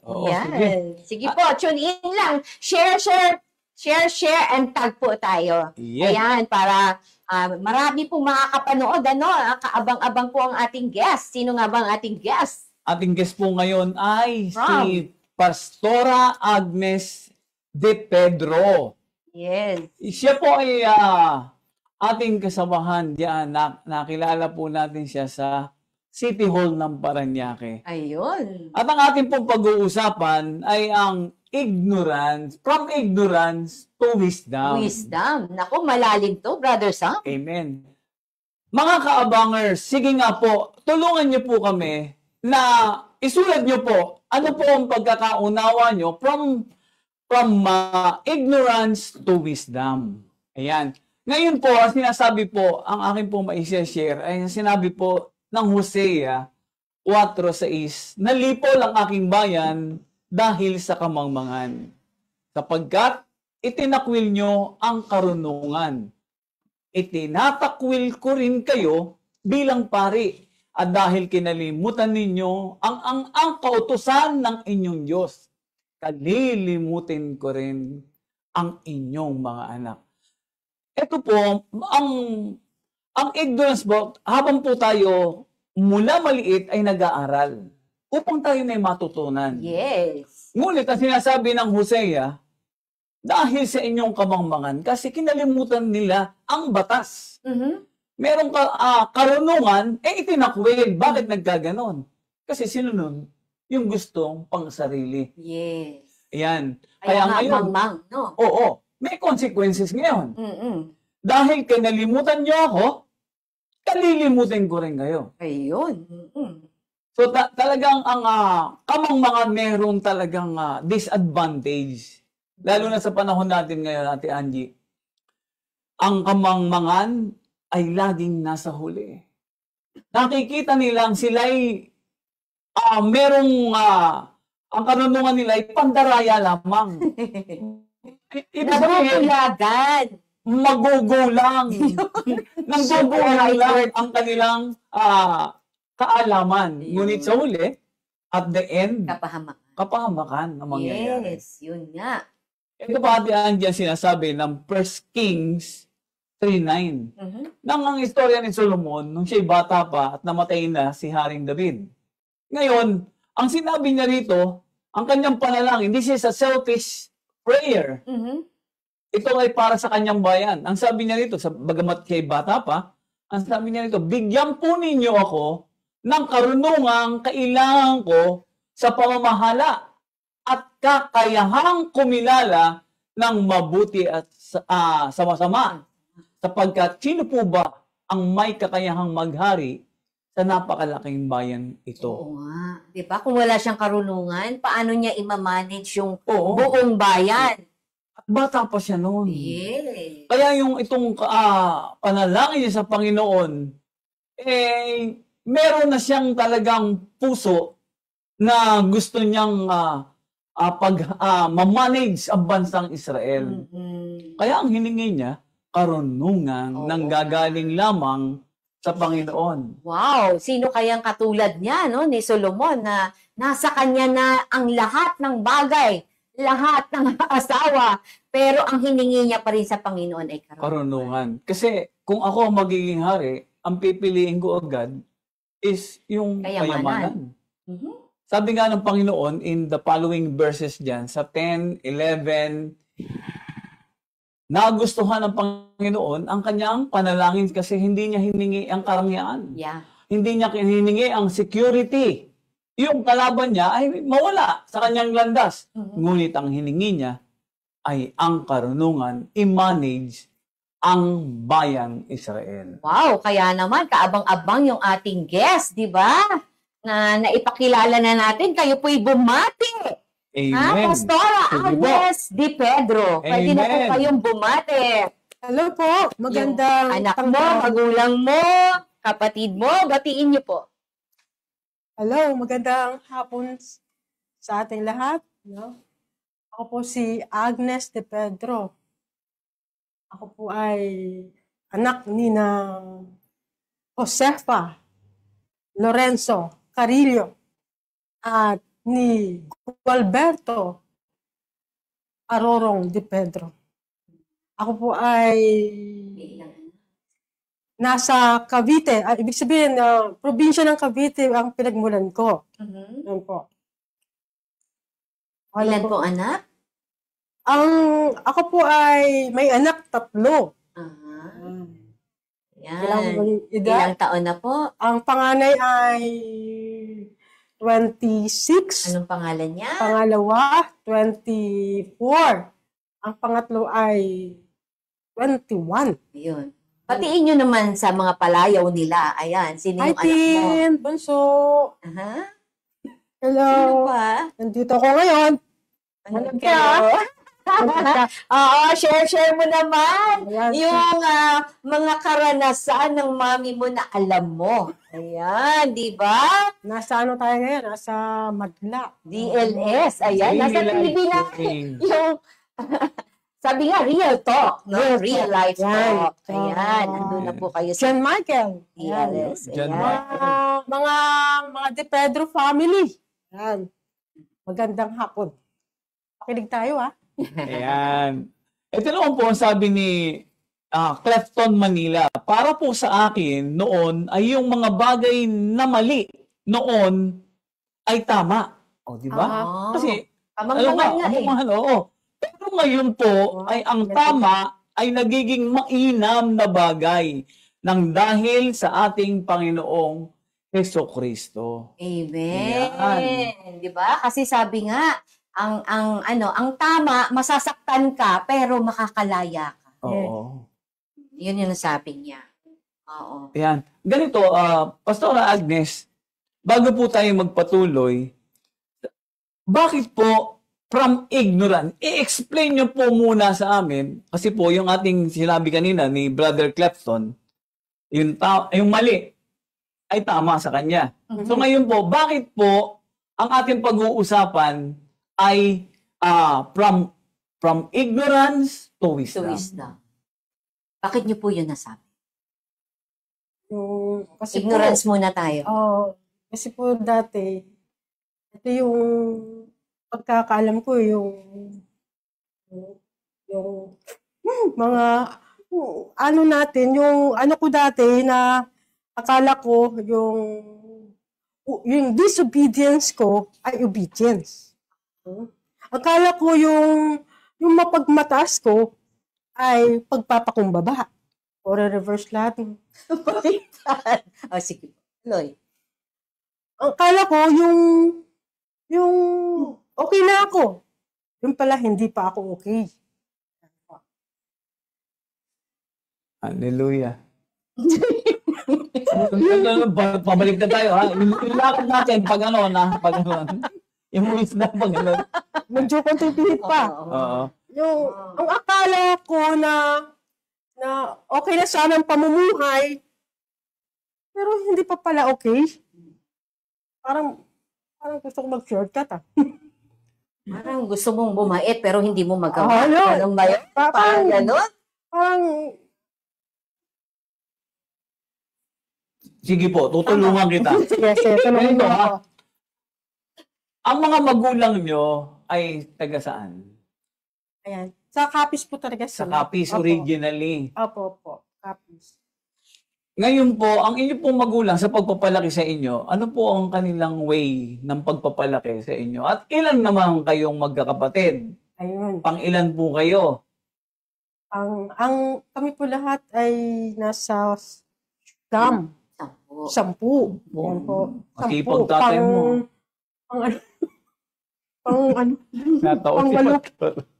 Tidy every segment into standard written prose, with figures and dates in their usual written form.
Oo, Yan. Sige po, tune in lang. Share, and tag po tayo. Yes. Ayan, para marami pong makakapanood. Kaabang-abang po ang ating guest. Sino nga ba ang ating guest? Ating guest po ngayon ay si Pastora Agnes De Pedro. Yes. Siya po ay ating kasamahan diyan. Nakilala po natin siya sa City Hall ng Parañaque. Ayun. At ang ating pong pag-uusapan ay ang ignorance, from ignorance to wisdom. Wisdom. Naku, malalim to, Brother Sam. Amen. Mga kaabangers, sige nga po, tulungan niyo po kami na isulat niyo po ano po ang pagkakaunawa niyo from ignorance to wisdom. Ayan. Ngayon po, sinasabi po, ang akin po mai-share ay sinabi po ng Hosea 4:6, nalipol ang aking bayan dahil sa kamangmangan, sapagkat itinakwil nyo ang karunungan. Itinatakwil ko rin kayo bilang pari, at dahil kinalimutan ninyo ang kautusan ng inyong Diyos, kalilimutin ko rin ang inyong mga anak. Ito po, ang ignorance po, habang po tayo mula maliit ay nag-aaral upang tayo na matutunan. Yes. Ngunit ang sinasabi ng Hosea, dahil sa inyong kamangmangan, kasi kinalimutan nila ang batas. Merong karunungan, itinakwil. Bakit nagkaganon? Kasi sinunod yung gustong pangsarili. Yes. Ayan. Kaya ngayon, no? Oo. May consequences ngayon. Dahil kinalimutan nyo ako, kalilimutin ko rin kayo. Ayun. So talagang ang kamangmangan meron talagang disadvantage. Lalo na sa panahon natin ngayon, Ate Angie. Ang kamangmangan ay laging nasa huli. Nakikita nilang sila'y ang karunungan nila ay pandaraya lamang. Nagugulagan. Magugulang. Nanggugulang lang ang kanilang kaalaman. Ngunit sa huli, at the end, kapahamakan ang mangyayari. Yes, yun nga. Ito pa diyan sinasabi ng 1 Kings 3:9. Nang ang istorya ni Solomon, nung siya'y bata pa at namatay na si Haring David. Ngayon, ang sinabi niya rito, ang kanyang panalangin, this is a selfish prayer. Ito ay para sa kanyang bayan. Ang sabi niya rito, bagamat siya'y bata pa, ang sabi niya rito, bigyan po ninyo ako ng karunungang kailangan ko sa pamamahala at kakayahang kumilala ng mabuti at sa masama. Sapagkat sino po ba ang may kakayahang maghari sa napakalaking bayan ito? Oo nga. Diba? Kung wala siyang karunungan, paano niya i-manage yung buong bayan? At bata pa siya noon. Yes. Kaya yung itong panalangin niya sa Panginoon, meron na siyang talagang puso na gusto niyang ma-manage ang bansang Israel. Kaya ang hiningi niya, karunungan nang gagaling lamang sa Panginoon. Wow! Sino kayang katulad niya, no, ni Solomon, na nasa kanya na ang lahat ng bagay, lahat ng asawa, pero ang hiningi niya pa rin sa Panginoon ay karunungan. Kasi kung ako magiging hari, ang pipiliin ko agad is yung kayamanan. Sabi nga ng Panginoon in the following verses dyan, sa 10, 11, nagustuhan ng Panginoon ang kanyang panalangin kasi hindi niya hiningi ang karangyaan. Hindi niya hiningi ang security. Yung kalaban niya ay mawala sa kanyang landas. Ngunit ang hiningi niya ay ang karunungan i-manage ang bayang Israel. Wow! Kaya naman, kaabang-abang yung ating guest, di ba? Na naipakilala na natin, kayo po'y bumati. Amen. Pastora Agnes De Pedro. Pwede na po kayong bumati. Hello po. Magandang anak mo, magulang mo, kapatid mo, batiin niyo po. Hello, magandang hapon sa ating lahat. Ako po si Agnes De Pedro. Ako po ay anak ni na Josefa Lorenzo Carillo at ni Gualberto Arorong de Pedro. Ako po ay nasa Cavite. Ibig sabihin, probinsya ng Cavite ang pinagmulan ko. Yan po. Ilan po anak? Ako po ay may anak 3. Yan. Edad? Ilang taon na po? Ang panganay ay 26. Anong pangalan niya? Pangalawa, 24. Ang pangatlo ay 21. Ayun. Patiin nyo naman sa mga palayaw nila. Ayan, sino Hi, yung anak mo? Tin! Bunso! Aha. Hello! Sino pa? Nandito ako ngayon. Ano Alam kayo? Oo, share mo naman. Ayan. Yung mga karanasan ng mami mo na alam mo. Ayan, di ba? Nasa ano tayo ngayon? Nasa Madla. DLS. Ayan, nasa TV na. Yung, sabi nga, real talk. No? Real life Yan. talk. Ayan, nandun na po kayo sa John Michael. DLS. John Ayan. Michael. Mga De Pedro family. Yan. Magandang hapon. Pakinig tayo, ha? Ayan. Ito naman po ang sabi ni Clefton Manila. Para po sa akin, noon ay yung mga bagay na mali noon ay tama. O, di ba? Ah. Kasi, Kamang-kamang nga eh. oo. Pero ngayon po, ay ang tama ay nagiging mainam na bagay nang dahil sa ating Panginoong Jesucristo. Amen. 'Di ba? Kasi sabi nga, ang tama masasaktan ka pero makakalaya ka. Oo. Yun yung sabi niya. Oo. Ayan. Ganito, Pastora Agnes, bago po tayo magpatuloy, bakit po from ignorant? I-explain nyo po muna sa amin, kasi po yung ating sinabi kanina ni Brother Clefton, yung mali ay tama sa kanya. So ngayon po, bakit po ang ating pag-uusapan ay from ignorance to So, wisdom? wisdom. Bakit niyo po yun nasabi? Kasi Ignorance muna tayo. Kasi po dati, ito yung pagkakaalam ko, yung mga ano natin, yung ano ko dati na akala ko yung disobedience ko ay obedience. Akala ko yung mapagmataas ko ay pagpapakumbaba. O reverse lahat. Sige. Loy. Akala ko yung okay na ako. Yung pala hindi pa ako okay. Hallelujah. Pabalik na tayo, ha? Yung lakad natin, pag ano. Yung wisdom, pag ano. Medyo kontribute pa. Oo. Ang akala ko na okay na sana ang pamumuhay, pero hindi pa pala okay. Parang gusto ko mag-shortcut, ah. Parang gusto mong bumait pero hindi mo magawa. Yun. Anong ba yun? Parang gano'n? Parang, Sige po, tutulungan kita. yes, tulungan mo Ganito, ako. Ang mga magulang nyo ay taga saan? Ayan. Sa Capiz po talaga Sa sila. Capiz Opo. originally. Opo. Capiz. Ngayon po, ang inyo pong magulang sa pagpapalaki sa inyo, ano po ang kanilang way ng pagpapalaki sa inyo? At ilan naman kayong magkakapatid? Ayun. Pang ilan po kayo? Kami po lahat ay nasa Sampu. 10. Yan po. Masipag tatay mo.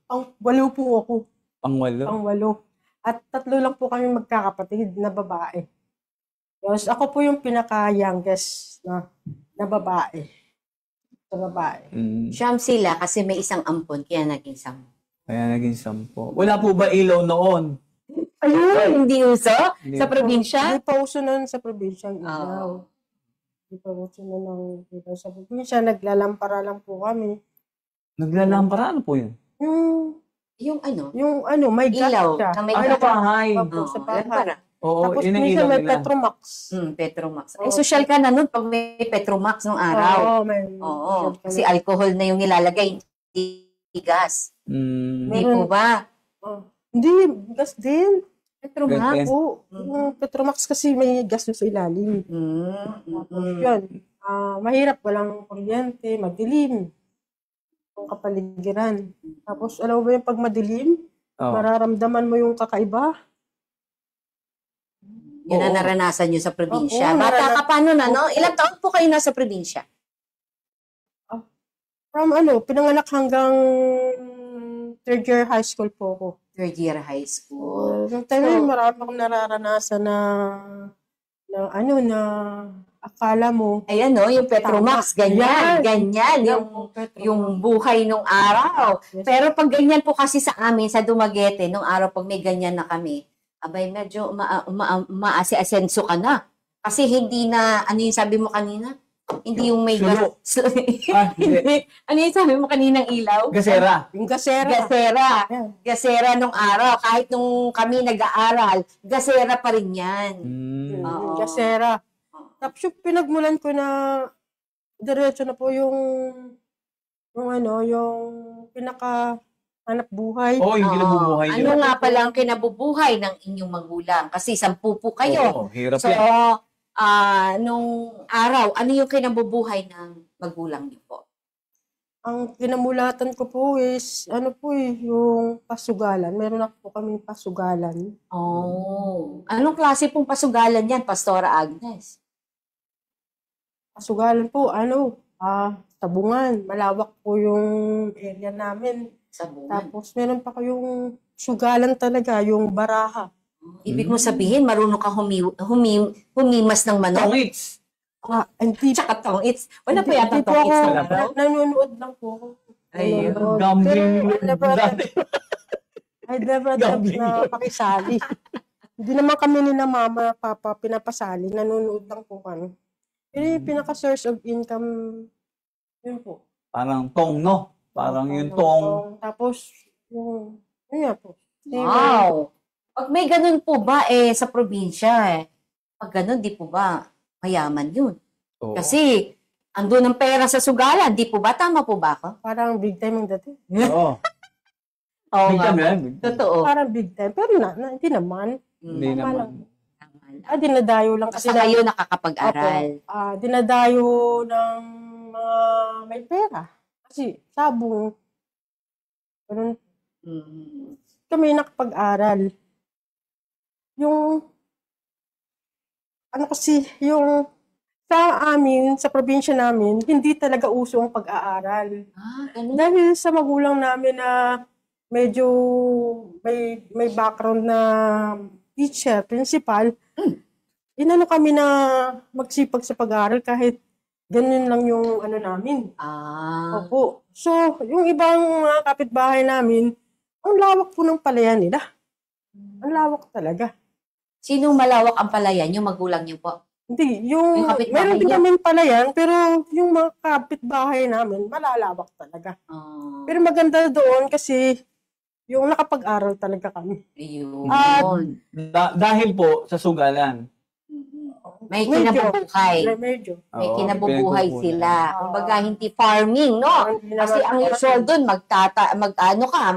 Pang-walo po ako. Pang-walo? Pang-walo. At 3 lang po kami magkakapatid na babae. Yes, ako po yung pinaka-youngest na babae. Sa babae. Siyam sila kasi may isang ampon kaya naging 10. Kaya naging 10. Wala po ba ilaw noon? Ayun, hindi uso? Hindi. Sa probinsya? Hindi pa uso nun sa probinsya. Oo. Hindi pa uso nun ng ilaw sa probinsya. Naglalampara lang po kami. Naglalampara? Ano po yun? Yung ano? Yung may gas Ilaw siya. na may Ano gas. bahay? Opo, sa bahay. Lampara. Oo, Tapos yun ang minsan ilaw may nila. Petromax. Petromax. Ay, Oo. social ka na nun pag may Petromax nung araw. Oo, may Oo. Kasi alcohol na yung nilalagay, hindi gas. Mm. Hindi po ba? Oh. Hindi, gas din. Petromax? Oo, yung Petromax kasi may gas doon sa ilalim. Tapos yun, mahirap, walang kuryente, madilim ang kapaligiran. Tapos alam mo ba yung pag madilim, Oh. mararamdaman mo yung kakaiba. Yun ang Oo. naranasan nyo sa probinsya. Oo, Bata ka pa nun, ano? Ilang taon po kayo nasa probinsya? From pinanganak hanggang third year high school po ako. Third year high school. Yung time na yun, marami akong nararanasan na akala mo. Ayan, no? Yung Petromax, ganyan. Ganyan. Yung buhay nung araw. Yes. Pero pag ganyan po kasi sa amin, sa Dumaguete, nung araw pag may ganyan na kami, abay, medyo maasi-asenso ka na. Kasi hindi na, ano yung sabi mo kanina? Hindi yung may Sulo. Hindi. Hindi. Ano yung sabi mo kaninang ilaw? Gasera. Yung gasera. Gasera. Yan. Gasera nung araw. Kahit nung kami nag-aaral, gasera pa rin yan. Mm. Oo. Yung gasera. Tapos yung pinagmulan ko na diretso na po yung pinaka hanap buhay. Oo, yung Oo. kinabubuhay Ano nyo. nga pala ang kinabubuhay ng inyong magulang? Kasi 10 po kayo. Oo, hirap So, yan. nung araw, ano yung kinabubuhay ng magulang niyo po? Ang kinamulatan ko po is, yung pasugalan. Meron na po kami pasugalan. Oh. Anong klase pong pasugalan yan, Pastora Agnes? Pasugalan po, tabungan. Malawak po yung area namin. Sa bungan. Tapos meron pa kayong sugalan talaga, yung baraha. Ibig mo sabihin, marunong ka humimas ng manok? Tongits. Hindi Tsaka tongits. Wala pa Hindi yata po tongits ako, na araw? nanonood lang po ako. Ayun. Nanonood. Gambling. Pero I'd never attempt Gambling na yun. pakisali. Hindi naman kami ni na mama, papa, pinapasali. Nanonood lang po kami. Yun yung pinaka-source of income, yun po. Parang tong, no? Parang yung tong. Tapos, yun nga po. Wow! Pag may ganun po ba sa probinsya pag ganun, di po ba mayaman yun? Oo. Kasi andun ang pera sa sugalan, di po ba? Tama po ba ako? Parang big time ang dati. Oo. Oo Big nga time po. yan. Big time. Totoo. Parang big time. Pero hindi naman. Hindi Tama naman. lang. Dinadayo lang kasi Basta kayo nakakapag-aral. dinadayo ng mga may pera. Kasi sabong. Ganun. Kami nakapag-aral. Sa amin, sa probinsya namin, hindi talaga uso ang pag-aaral. Ganun. Dahil sa magulang namin na medyo may background na teacher, principal, inano kami na magsipag sa pag-aaral kahit ganun lang yung namin. Opo. So, yung ibang mga kapitbahay namin, ang lawak po ng palayan nila. Ang lawak talaga. Sinong malawak ang palayan? Yung magulang niyo po? Hindi, Yung kapitbahay meron din niyo? kami palayan, pero yung mga kapitbahay namin, malalawak talaga. Pero maganda doon kasi yung nakapag-aral talaga kami. Ayun. Dahil po sa sugalan. May Medyo. kinabubuhay. Medyo. May Oo, kinabubuhay pinagkukunan. sila. Kumbaga, hindi farming, no? Kasi ang usual doon,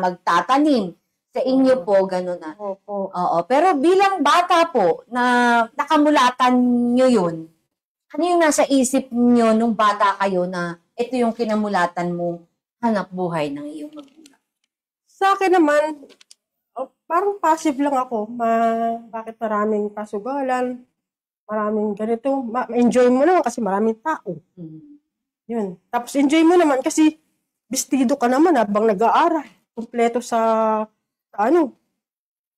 magtatanim. Sa inyo po, gano'n na. Opo. Oo. Pero bilang bata po, na nakamulatan nyo yun, ano yung nasa isip nyo nung bata kayo na ito yung kinamulatan mo, hanap buhay ng iyong magulang? Sa akin naman, parang passive lang ako. Bakit maraming pasugalan, maraming ganito. Enjoy mo naman kasi maraming tao. Yun. Tapos enjoy mo naman kasi bistido ka naman habang nag-aaral. Kompleto sa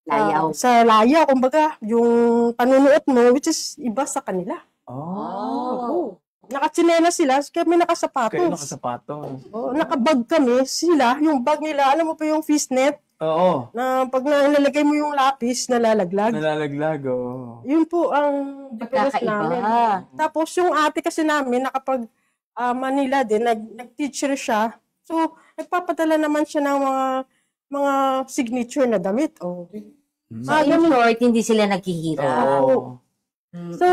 Layaw. sa layaw, kumbaga, yung panunuot mo, which is iba sa kanila. Oh. Nakatsinelas sila, kami Kayo nakasapatos. nakasapatos. Nakabag kami, sila, yung bag nila, alam mo pa yung fishnet, Oo. na pag nalalagay mo yung lapis, nalalaglag. Nalalaglag, oo. Yun po ang difference namin. Pagkakaiba. Tapos yung ate kasi namin, nakapag Manila din, nag-teacher siya. So, nagpapadala naman siya ng mga signature na damit. So, in short, hindi sila naghihirap. Oo. So,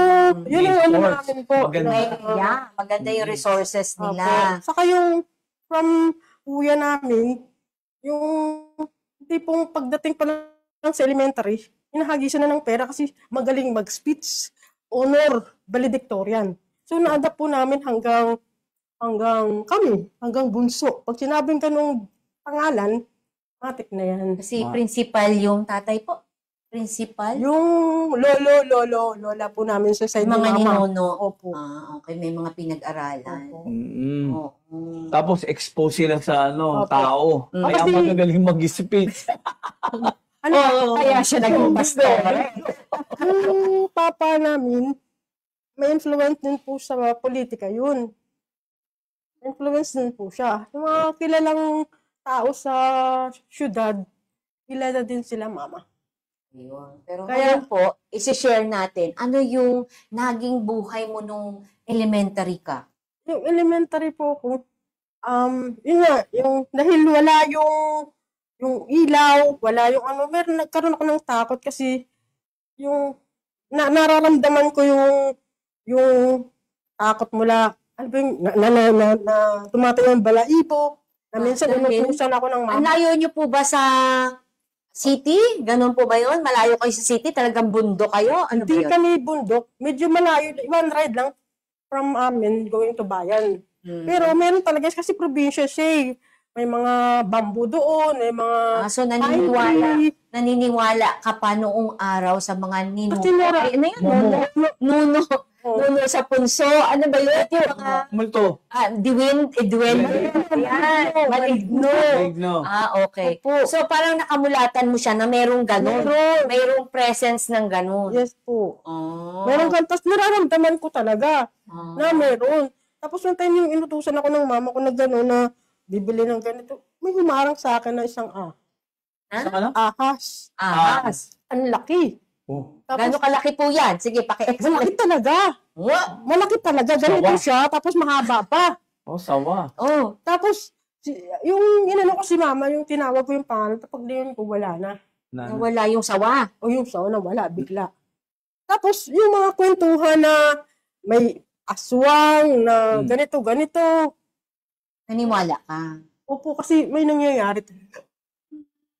yun yung ano Resource. namin po. Maganda. Yeah, maganda yung resources Opo. nila. Saka yung from kuya namin, yung tipong pagdating pa lang sa elementary, hinahagisan na ng pera kasi magaling mag-speech, honor, valedictorian. So, na-adapt po namin hanggang bunso. Pag sinabing ganung pangalan, matik na yan. Kasi principal yung tatay po. Principal. Yung lola po namin sa side Mga ni mama. ninuno. Opo. Okay, may mga pinag-aralan. Opo. Mm. Oo. Tapos expose sila sa Opo. tao. Kaya Kasi- magagaling mag-speech. Ano, Kaya siya naging pastor. yung papa namin, may influence din po sa politika yun. Influence din po siya. Yung mga kilalang tao sa syudad, kilala din sila mama. Ayun. Pero Kaya- ngayon po, isi-share natin, ano yung naging buhay mo nung elementary ka? Yung elementary po ko, yun nga, yung dahil wala yung ilaw, wala yung ano, nagkaroon ako ng takot kasi yung nararamdaman ko yung takot mula, ano ba yung, tumatayo yung balaibo, na minsan dahil- inutusan ako ng Ang mama. layo niyo po ba sa city? Ganun po ba yun? Malayo kayo sa city? Talagang bundok kayo? Ano ba Hindi yun? kami bundok, medyo malayo, one ride lang from amin going to bayan. Hmm. Pero meron talaga kasi probinsya siya eh. May mga bamboo doon, may mga So, pine naniniwala ka pa noong araw sa mga ninuno? Kasi nara- Ay, ano yun? Momo. Nuno. Oh. Nuno sa punso. Ano ba yun? Yung mga Multo. diwin, Yan. Maligno. No. Okay. Opo. So, parang nakamulatan mo siya na merong ganun. Mayroong presence ng ganun. Yes po. Oh. Meron ka, tapos nararamdaman ko talaga Oh. na meron. Tapos yung time yung inutusan ako ng mama ko na gano'n na bibili ng ganito, may humarang sa akin na isang Sa ano? ahas. Ahas. Ang laki. Oh. Gano'ng Tapos, kalaki po yan? Sige, malaki paki-explain. talaga. Malaki talaga. Ganito Sawa. siya, tapos mahaba pa. Oh, sawa. Oh. Tapos, yung inano ko si mama, yung tinawag ko yung pangalan, tapos yun ko, wala na. Nawala yung sawa. O yung sawa na wala, bigla. Tapos, yung mga kwentuhan na may aswang, na ganito. Naniwala ka. Opo, kasi may nangyayari talaga.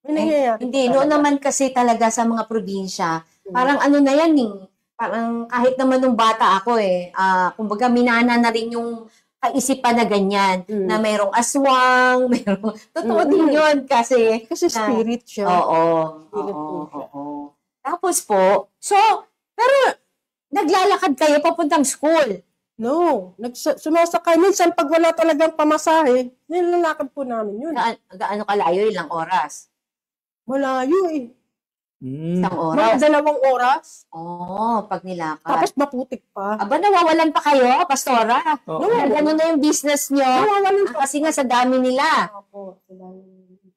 May nangyayari. Hindi, talaga. noon naman kasi talaga sa mga probinsya, parang ano na yan eh, parang kahit naman nung bata ako kumbaga minana na rin yung kaisipan na ganyan, na mayroong aswang, totoo din yun kasi, Kasi spirit siya. oo, Spirit po siya. oo. Tapos po, pero naglalakad kayo papuntang school. No, sumasakay. Minsan, pag wala talagang pamasahe, nilalakad po namin yun. Gaano kalayo, ilang oras? Malayo eh. Isang Mga oras? 2 oras. Pag nilakad. Tapos maputik pa. Aba, nawawalan pa kayo, pastora? Oo. Ganun na yung business nyo. Nawawalan pa. Kasi nga sa dami nila. Opo, sila.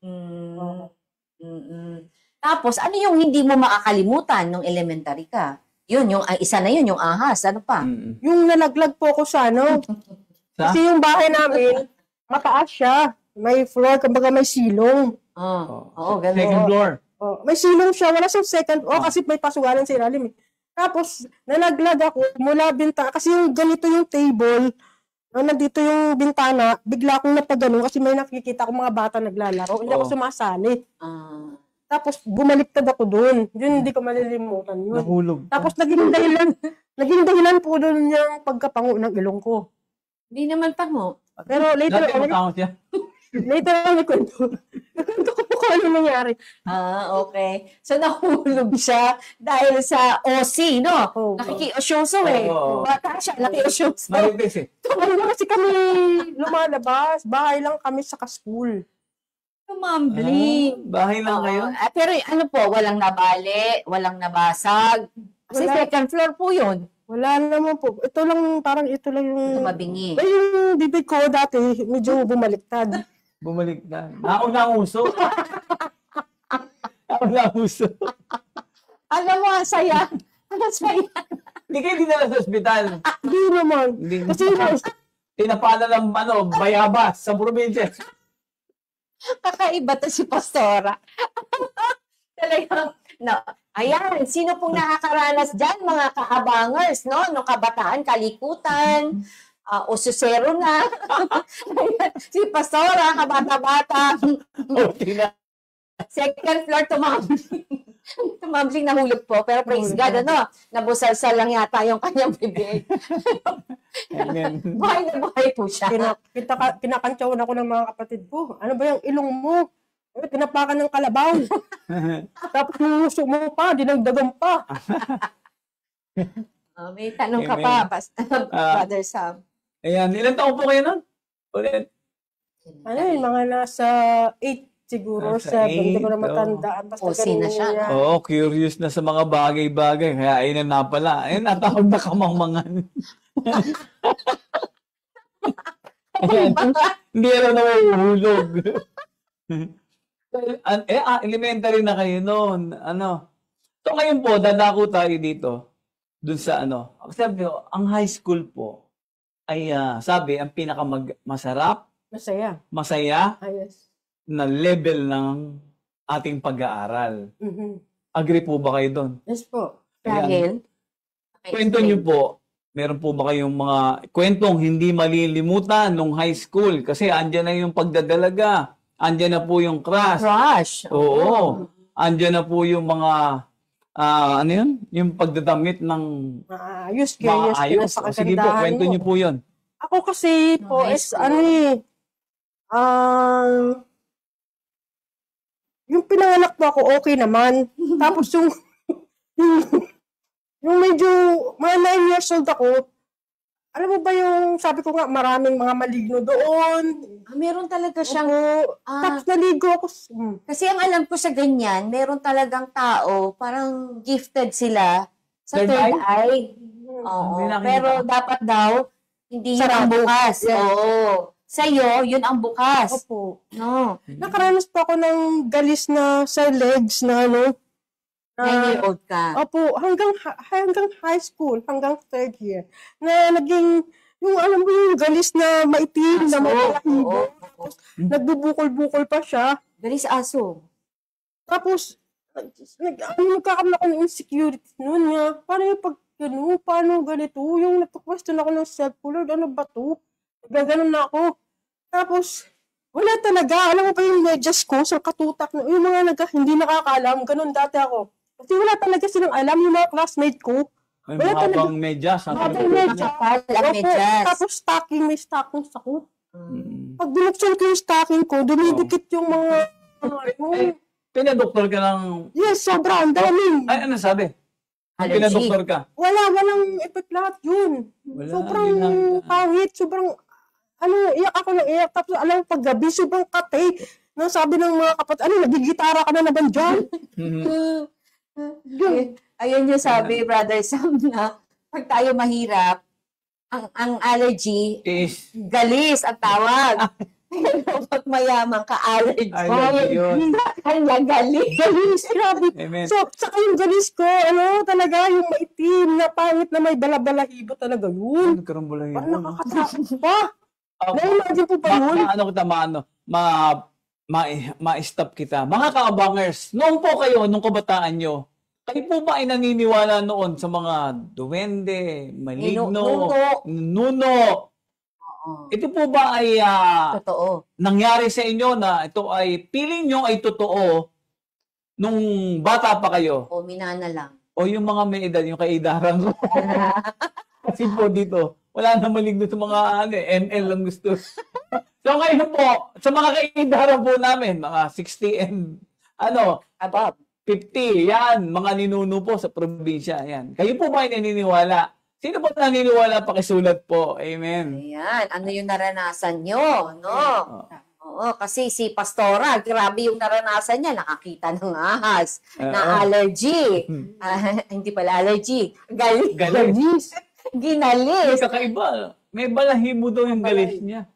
Mm. Mm-mm. Tapos, ano yung hindi mo makakalimutan nung elementary ka? Yun, yung isa na yun, yung ahas. Ano pa? Yung nalaglag po ko sa ano. Sa? Kasi yung bahay namin, mataas siya. May floor, kumbaga may silong. Oo, ganun. Second floor. Oh, may silong siya, wala siyang second. Kasi may pasugalan sa ilalim. Tapos, nalaglag ako mula bintana. Kasi yung ganito yung table, nandito yung bintana, bigla akong napagano kasi may nakikita akong mga bata naglalaro. Hindi ako sumasali. Tapos, bumaliktad ako doon. Yun, hindi ko malilimutan yun. Nahulog. Tapos, naging dahilan po doon yung pagkapango ng ilong ko. Hindi naman pango. Pero later, Dati matakot siya. may kwento. Nagkwento ko po kung ano nangyari. Okay. So, nahulog siya dahil sa OC, no? Oo. Nakikiosyoso eh. Oo. Bata siya, nakikiosyoso. Maripis eh. Ano kasi kami lumalabas, bahay lang kami sa school. Tumambling. Bahay lang kayo. Pero ano po, walang nabali, walang nabasag. Kasi Wala. second floor po yun. Wala naman po. Ito lang yung... Tumabingi. Yung bibig ko dati, medyo bumaliktad. Bumalik na. Nauna ang uso. Nauna ang uso. Alam mo, ang saya. Ang saya. Hindi kayo dinala sa ospital. Hindi naman. Hindi. Kasi Tinapala ng bayabas sa probinsya. Kakaiba to si Pastora. Talagang, no. Ayan, sino pong nakakaranas dyan, mga kaabangers, no? Nung kabataan, kalikutan, ususero na. Ayan, si Pastora, kabata-bata. Okay na. Second floor, tumambling nahulog po. Pero praise God, ano? Nabusal-sal lang yata yung kanyang bibig. Amen. Buhay na buhay po siya. Kinakantsawan ako ng mga kapatid ko. Ano ba yung ilong mo? Tinapakan ng kalabaw. Tapos yung uso mo pa, dinagdagan pa. May tanong ka Amen. pa, Brother Sam. Ayan, ilan taon po kayo nun? Ulit. Ano yun, mga nasa 8 siguro, Nasa 7. Hindi ko na 8, matandaan. Basta Osi na ganun siya. yan. Oo, curious na sa mga bagay-bagay. Kaya ayun na pala. Ayun, natawag na kamangmangan. Ayan, hindi na nahuhulog. Elementary na kayo noon. Ano? So ngayon po, dadako tayo dito. Dun sa ano. Sabi ko, ang high school po ay sabi, ang pinakamasarap, masaya Yes. na level ng ating pag-aaral. Mhm. Agree po ba kayo doon? Yes po. Dahil, Kwento niyo po, meron po ba kayong mga kwentong hindi malilimutan nung high school? Kasi andyan na yung pagdadalaga, andyan na po yung crush. crush. Oo. Andyan na po yung mga, ano yun? Yung pagdadamit ng Maayos kayo. maayos. O, sige po, kwento niyo po yun. Ako kasi po High is school. ano eh, yung pinanganak po ako okay naman. Tapos yung medyo mga 9 years old ako, alam mo ba yung sabi ko nga maraming mga maligno doon. Meron talaga siyang, Opo. Tapos naligo ako. kasi ang alam ko sa ganyan, meron talagang tao, parang gifted sila sa Third third eye? eye. Oo. May nakita Pero ka? dapat daw, hindi yun ang Sarado. bukas. Yes. Oo. Sa'yo, yun ang bukas. Opo. No. Nakaranas po ako ng galis na sa legs na ano. 9-year-old ka. Opo, hanggang high school, hanggang third year. Na naging, yung alam mo yung galis na maitim, na Aso. malahibo. Oo. Nagbubukol-bukol pa siya. Galis aso. Tapos, nagkakaroon ako ng insecurity noon nga. Paano ganito? Yung nagpa-question ako ng self ko, Lord, ano ba to? Gaganon na ako. Tapos, wala talaga. Alam mo ba yung medyas ko sa katutak? Yung mga hindi nakakaalam, ganun dati ako. Kasi wala talaga silang alam, yung mga classmate ko. May Wala mahabang medyas. Mahabang medyas. Kapal ang Opo, medyas. tapos may stockings ako. Mm. Pag binuksan ko yung stocking ko, dumidikit yung mga... Eh, pinadoktor ka ng... Yes, sobra. Ang dami. Ay, ano sabi? Allergy. Pinadoktor ka? Walang effect lahat yun. Wala, Sobrang di lang. pangit, sobrang... iyak ako ng iyak. Tapos alam mo, paggabi, sobrang kate. Na sabi ng mga kapatid, nagigitara ka na naman dyan? Mhm. Ayun yung sabi, Brother Sam, na pag tayo mahirap, ang allergy, Is, galis ang tawag. Pero pag mayaman ka, allergy. Allergy yun. Kanya galis. Galis, grabe. amen. So, saka yung galis ko, talaga, yung maitim na pangit na may balabalahibo talaga yun. Nagkaroon ba lang Parang yun? nakakatakot pa. Oh, Na-imagine po ba yun? Ma-stop kita. Mga kaabangers, noon po kayo, nung kabataan nyo, kayo po ba ay naniniwala noon sa mga duwende, maligno, nuno? Oo. Ito po ba ay Totoo. nangyari sa inyo na ito ay feeling nyo ay totoo nung bata pa kayo? O minana lang. O yung mga may edad, yung kaidaran ko? Kasi po dito, wala na maligno sa mga ML lang gusto. So ngayon po, sa mga kaidaran po namin, mga 60 and Above. 50, yan, mga ninuno po sa probinsya, yan. Kayo po ba ay naniniwala? Sino po naniniwala? Pakisulat po. Amen. Ayan. Ano yung naranasan nyo, no? Oh. Oo, kasi si Pastora, grabe yung naranasan niya. Nakakita ng ahas, na allergy. Hindi pala allergy. Galis. Galis. May Ginalis. kakaiba. May balahibo daw yung galis niya.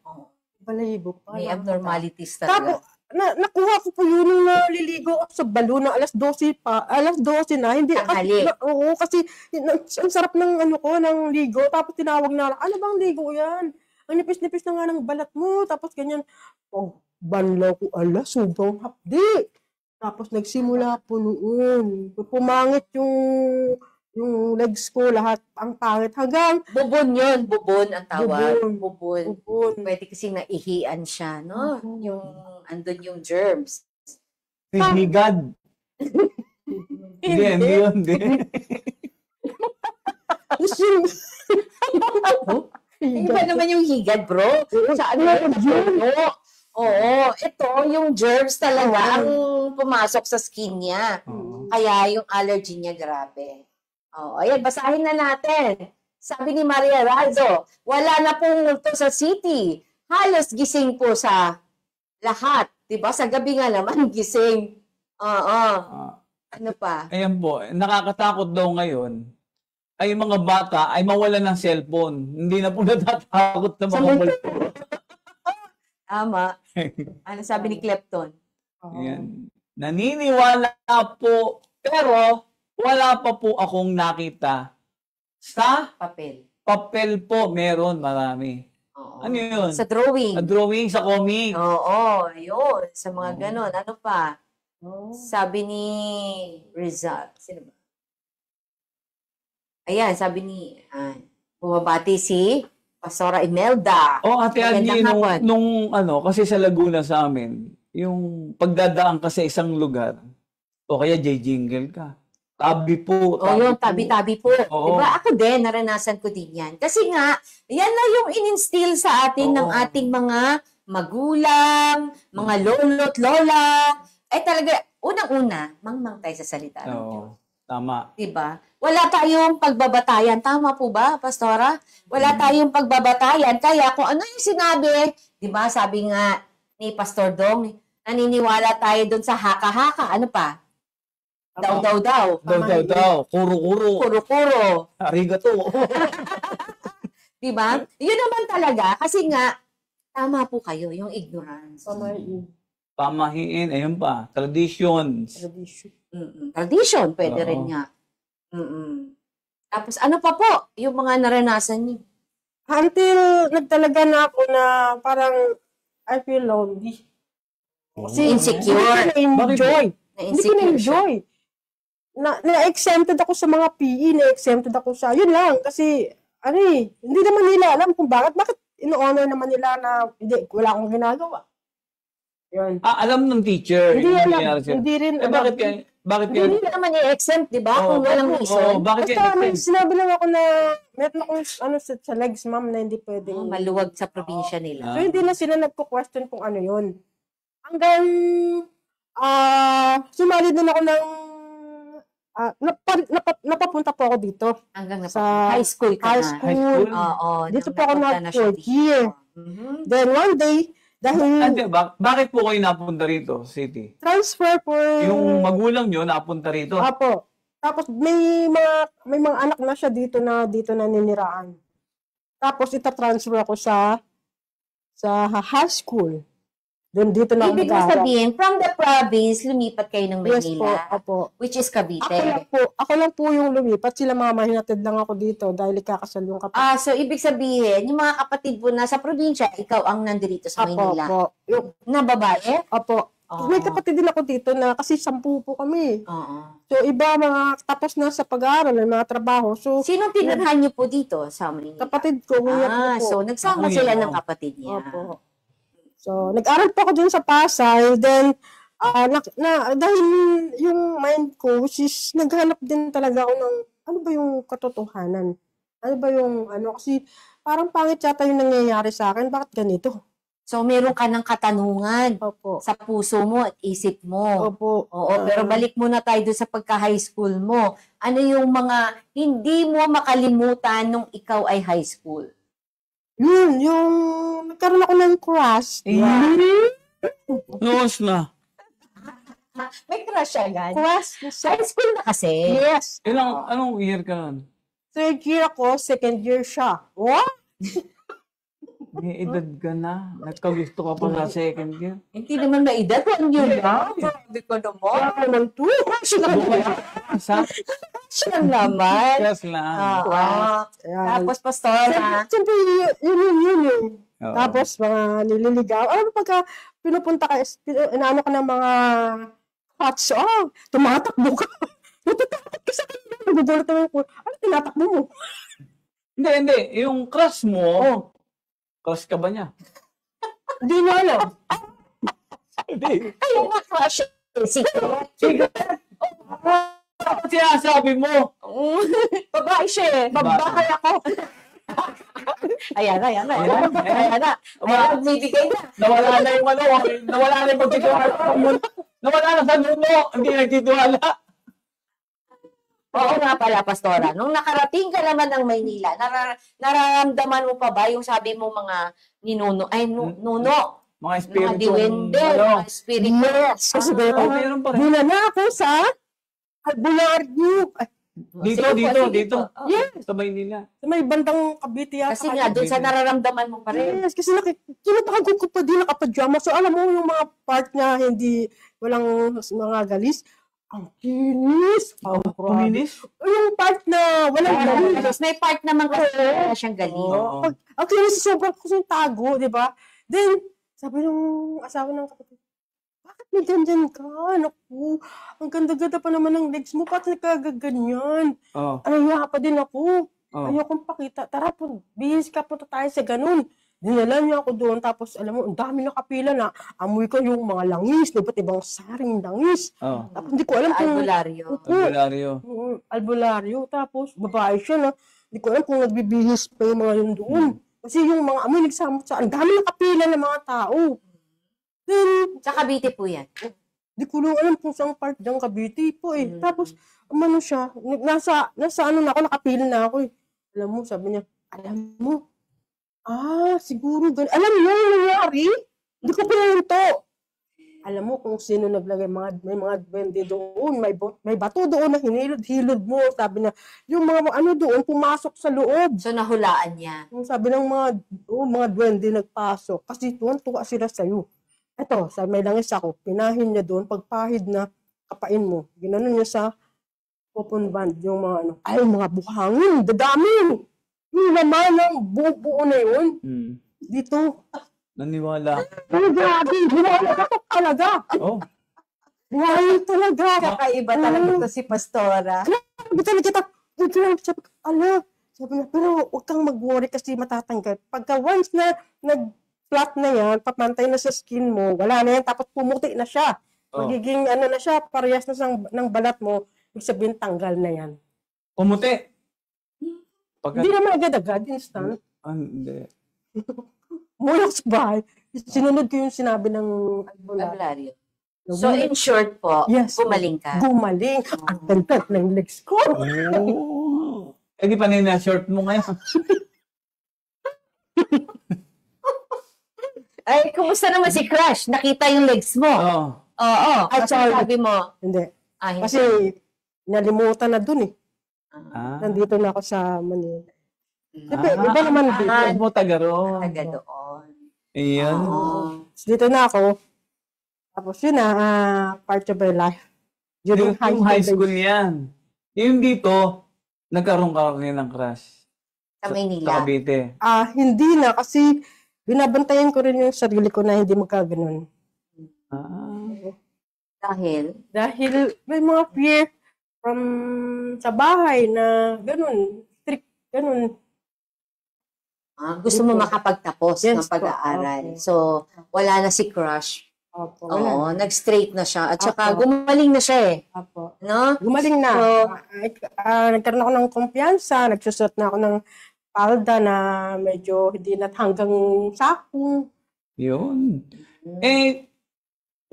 Balahibo pa. May abnormalities Tapos, talaga. nakuha ko po yun nung naliligo ako sa balon na alas 12 pa. Alas 12 na. Hindi, Tanghali. oo, kasi ang sarap ng ng ligo. Tapos tinawag na, ano bang ligo yan? Ang nipis-nipis na nga ng balat mo. Tapos ganyan, banlaw ko, sobrang hapdi. Tapos nagsimula po noon. Pumangit yung legs ko, lahat ang pangit. Hanggang Bubon yun. Bubon ang tawag. Bubon. Bubon. bubon. Pwede kasi naihian siya, no? Mhm. Yung, andun yung germs. Higad. Hindi yun. Hindi. Tapos yung... Iba naman yung higad, bro. Sa ano yung germs? Oo, ito, yung germs talaga ang pumasok sa skin niya. Oo. Kaya yung allergy niya, grabe. Oo, ayan, basahin na natin. Sabi ni Maria Razo, wala na pong multo sa city. Halos gising po sa lahat. Diba? Sa gabi nga naman, gising. Oo. Ano pa? Ayan po, nakakatakot daw ngayon ay yung mga bata ay mawalan ng cellphone. Hindi na po natatakot na Sa mga multo. multo. Tama. Ano sabi ni Klepton? Ayan. Naniniwala po, pero wala pa po akong nakita. Sa Papel. papel po, meron marami. Oo. Ano yun? Sa drawing. Sa drawing, sa comic. Oo, ayun. Sa mga Oo. ganon. Ano pa? Sabi ni Rizal. Sino ba? Ayan, sabi ni bumabati si Pastora Imelda. Oh, Ate Angie, Magandang hapon. nung ano, kasi sa Laguna sa amin, yung pagdadaan ka sa isang lugar, o kaya jingle ka. Tabi po. O yung po. tabi-tabi po. Oo. Diba? Ako din, naranasan ko din yan. Kasi nga, yan na yung in-instill sa atin ng Oo. ating mga magulang, mga lolo't lola. Ay talaga, unang-una, mangmang tayo sa salita ng Diyos. Oo, tama. Diba? Wala tayong pagbabatayan. Tama po ba, Pastora? Wala tayong pagbabatayan. Kaya kung ano yung sinabi, diba, sabi nga ni Pastor Dong, naniniwala tayo dun sa haka-haka. Ano pa? Daw. Daw. Kuro-kuro. Kuro-kuro. Arigato. Diba? Yun naman talaga. Kasi nga, tama po kayo, yung ignorance. Pamahiin, ayun pa. Traditions. Tradition, pwede Oo. rin nga. Tapos ano pa po, yung mga naranasan niyo? Until nagtalaga na ako na parang I feel lonely. Insecure. Hindi ko na-enjoy. Hindi ko na-enjoy. Na-exempted ako sa mga PE, na-exempted ako sa, yun lang, kasi, hindi naman nila alam kung bakit ino-honor naman nila na, hindi, wala akong ginagawa. Yun. Alam ng teacher. Hindi yung alam, nangyari sa'yo. hindi rin Eh, bakit kaya? Bakit kaya? Hindi naman i-exempt, di ba? Kung walang reason. Bakit Basta kaya? may sinabi lang ako na, meron akong sa legs, ma'am, na hindi pwedeng. Maluwag sa probinsya nila. So, hindi na sila nagko-question kung ano yun. Hanggang, sumali din ako ng, napapunta po ako dito. Hanggang Sa high school ka high na. school. High school? Oo. Dito nung po ako napunta na siya nag-4th dito. year. Then one day, dahil Ante, bakit po kayo napunta rito, city? transfer po, Yung magulang nyo napunta rito. Apo. Tapos may mga anak na siya dito na niniraan. Tapos ita-transfer ako sa high school. Then dito na ako Ibig mo mag-aaral. sabihin, from the province, lumipat kayo ng Yes po, Maynila. apo. Which is Cavite. Ako lang po yung lumipat. Sila mama, hinatid lang ako dito dahil ikakasal yung kapatid. So ibig sabihin, yung mga kapatid mo nasa probinsya, ikaw ang nandirito sa Maynila. Apo. Na babae? Apo. Oo. May kapatid din ako dito na kasi 10 po kami. Oo. So iba mga tapos na sa pag-aaral, may mga trabaho. So Sinong tinirhan niyo po dito sa Maynila? kapatid ko, kuya ko po. So nagsama Kuya sila mo. ng kapatid niya. Opo. So, nag-aral po ako dun sa Pasay. Then, dahil yung mind ko, which is, naghanap din talaga ako ng, ano ba yung katotohanan? Ano ba yung, kasi, parang pangit yata yung nangyayari sa akin. Bakit ganito? So meron ka ng katanungan Opo. sa puso mo at isip mo. Opo. Oo, pero balik muna tayo doon sa pagka-high school mo. Ano yung mga hindi mo makalimutan nung ikaw ay high school? Yung nagkaroon ako ng crush. Noos na. May crush agad. Crush? High school na kasi. Yes. Anong year ka nun? Third year ako, second year siya. What? May edad ka na. Nagkagusto ka pa sa second year. Hindi naman maedad. 1 year lang. Hindi ko naman. Wala naman to. Crush lang. Sa Crush lang naman. class lang. Oo. Ayan. Tapos, pastora. Siyempre, yun. Oo. Tapos, mga nililigaw. Alam mo, pagka pinupunta ka, inaano ka ng mga Hats, tumatakbo ka. Natatakot ka sa kanila. Nagugulat naman ako. Ano tinatakbo mo? Hindi. Yung crush mo, crush ka ba niya? Hindi na alam. Hindi. Ay, nga crush. Secret. Sige. Ano sinasabi mo? Babae siya eh. Babae ako. Ayan na. Bibigay na. Nawala na yung nawala na yung pagtitiwala. Nawala na sa nuno. Hindi nagtitiwala. Oo nga pala, Pastora. Nung nakarating ka naman ng Maynila, nararamdaman mo pa ba yung sabi mo mga ninuno, nuno, Mga mga espiritu. diwende, mga espiritu. Yes. Kasi meron pa rin. Bula na ako sa Albularyo. Dito. Yes. Sa Maynila. Sa may bandang Cavite yata. Kasi nga, doon sa nararamdaman mo pa rin. Yes, kasi kinatago ko pa din nakapajama. So alam mo yung mga part na walang mga galis. Ang kinis. Kuminis? Yung part na walang galis. Tapos may part naman kasi na siyang galing. Oo. Ang kinis sobrang kusang tago, di ba? Then, sabi ng asawa ng kapatid, bakit may ganyan ka? Naku, ang ganda-ganda pa naman ng legs mo. Bakit nagkagaganyan? Oo. Ayaw pa din ako. Oo. Ayokong pakita. Tara po, bihis ka, punta tayo sa ganun. Dinala niya ako doon. Tapos, alam mo, ang dami nakapila na. Amoy ko yung mga langis. Iba't ibang saring langis. Oo. Tapos, hindi ko alam kung... Albularyo. Albularyo. Albularyo. Tapos, babae siya na. Hindi ko alam kung nagbibihis pa yung mga yun doon. Kasi yung mga amoy nagsama sa... Ang dami nakapila ng mga tao. Then, Sa Cavite po yan. di ko lang alam kung saan part ng Cavite po eh. Tapos, ano siya, nasa ano na ako, nakapila na ako eh. Alam mo, sabi niya, alam mo, siguro ganun. Alam mo yung nangyari? Hindi ko pinanto. Alam mo kung sino naglagay, may mga duwende doon, may bato doon na hinilod-hilod mo. Sabi niya, yung mga ano doon, pumasok sa loob. So, nahulaan niya. Yung sabi ng mga duwende nagpasok. Kasi tuwan-tuwa sila sa'yo. Ito, may langis ako, pinahin niya doon, pagpahid na kapain mo. Ginanon niya sa open band, yung mga ano, mga buhangin, dadami. Yung laman ng buo na yun, dito. Naniwala. Ay, grabe, buhangin ka talaga. Oh. Buhangin talaga. Kakaiba talaga ito si Pastora. Sabi talaga, sabi niya, pero huwag kang mag-worry kasi matatanggal. Pagka once na nag-flat na yan, papantay na sa skin mo, wala na yan, tapos pumuti na siya. Magiging ano na siya, parehas na ng balat mo, ibig sabihin tanggal na yan. Pumuti. Hindi naman agad-agad, instant. Hindi. Mula sa bahay, sinunod ko yung sinabi ng Albularyo. So, in short po, Yes. gumaling ka. Gumaling. Ang ganda ng legs ko. Oh. Eh, di pa na short mo ngayon. Ay, kumusta naman si Crush? Nakita yung legs mo. Oo. Oo. Ay, Kasi sorry. sabi mo, Hindi. hindi. Kasi nalimutan na dun eh. Ah. Nandito na ako sa Manila. Siyempre, iba naman dito. Huwag mo tagaro. taga doon. Iyan. Oo. Dito na ako. Tapos yun na, part of my life. During Yung high school days. yan. Yung dito, nagkaroon ka rin ng crush. Sa Sa Maynila. Cavite. Hindi na kasi binabantayan ko rin yung sarili ko na hindi magkaganon. Ah. Dahil, May mga fear from sa bahay na ganun, strict, ganun. gusto mo makapagtapos Yes ng pag-aaral. po. So, wala na si Crush. Opo. Oo, nag-straight na siya. At saka, Opo. gumaling na siya eh. Opo. No? Gumaling na. Nagkaroon ako ng kumpiyansa, nagsusot na ako ng palda na medyo hindi na hanggang sako. Yun. Eh,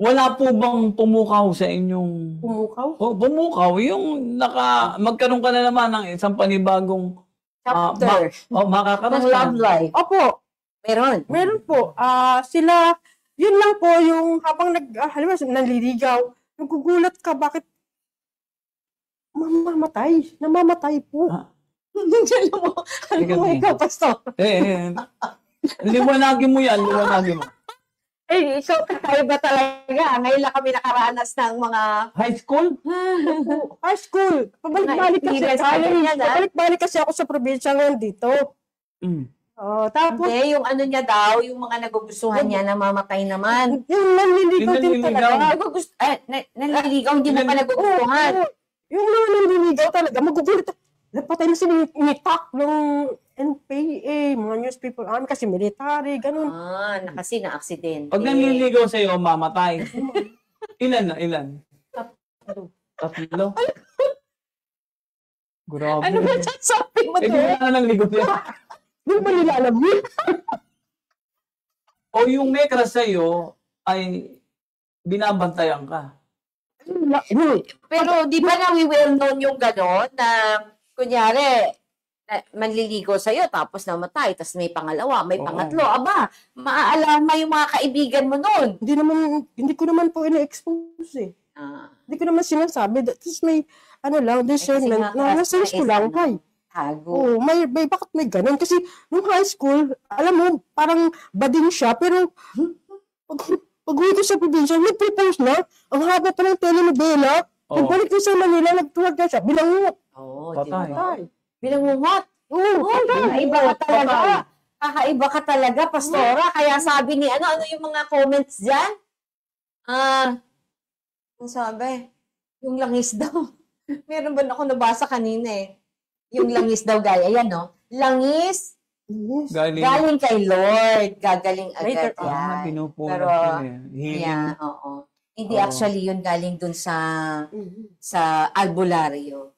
wala po bang pumukaw sa inyong... Pumukaw. Oh, pumukaw. Yung magkaroon ka na naman ng isang panibagong... Chapter. makakaroon Ng love life. Opo, Meron. meron po. Sila, yun lang po yung habang halimbawa, nanliligaw, nagugulat ka, bakit namamatay po. Alam mo, Sige, sige. ikaw, Pastor. Liwanagin mo yan, liwanagin mo. Ikaw kakaiba talaga. Ngayon lang kami nakaranas ng mga... High school? High school. Pabalik-balik kasi. Experience ka rin yan, Pabalik-balik kasi ako sa probinsya ngayon dito. Mm. Oh, tapos, Hindi, yung ano niya daw, yung mga nagugustuhan niya na mamatay naman. yung nanliligaw Yung din nanliligaw. talaga. Naliligaw, hindi mo pa nagugustuhan. Oo. Yung mga nanliligaw talaga, magugulit. Napatay na sila yung initak ng NPA, mga newspaper army kasi military, ganun. Kasi na-aksidente. Pag nanliligaw sa'yo, mamatay. Ilan na? Ilan? Tatlo. Grabe. Ano ba sasabi mo Eh, di to? wala na nanligaw niya. Hindi mo nila alam yun. O yung may crush sa'yo, ay binabantayan ka. Pero di ba well known yung gano'n na kunyari, manliligo sa'yo tapos namatay, tapos may pangalawa, may Oo. pangatlo. Aba, maaalala yung mga kaibigan mo nun. Hindi ko naman po ina-expose eh. Hindi ko naman sinasabi. Tapos may, discernment. Na-sense ko lang, kay. Tago. Oo, bakit may ganun? Kasi nung high school, alam mo, parang bading siya, pero pag-uwi ko sa probinsya, nag-propose na. Ang haba pa ng telenovela. Oo. Pagbalik ko sa Manila, nagtuwag na siya. Bilangot. Oo, Patay. Ay. Binangungot. Oo, Kakaiba ka talaga. Kakaiba ka talaga, Pastora. Kaya sabi ni, ano yung mga comments dyan? Ang sabi, yung langis daw. Meron ba ako nabasa kanina eh. Yung langis daw gaya. Ayan no? Langis, Yes. galing kay Lord. Gagaling agad Later on, yan. Pinupunan Pero, yun eh. Healing. yeah, oo. Hindi Oo. actually yun galing dun sa Mhm. albularyo.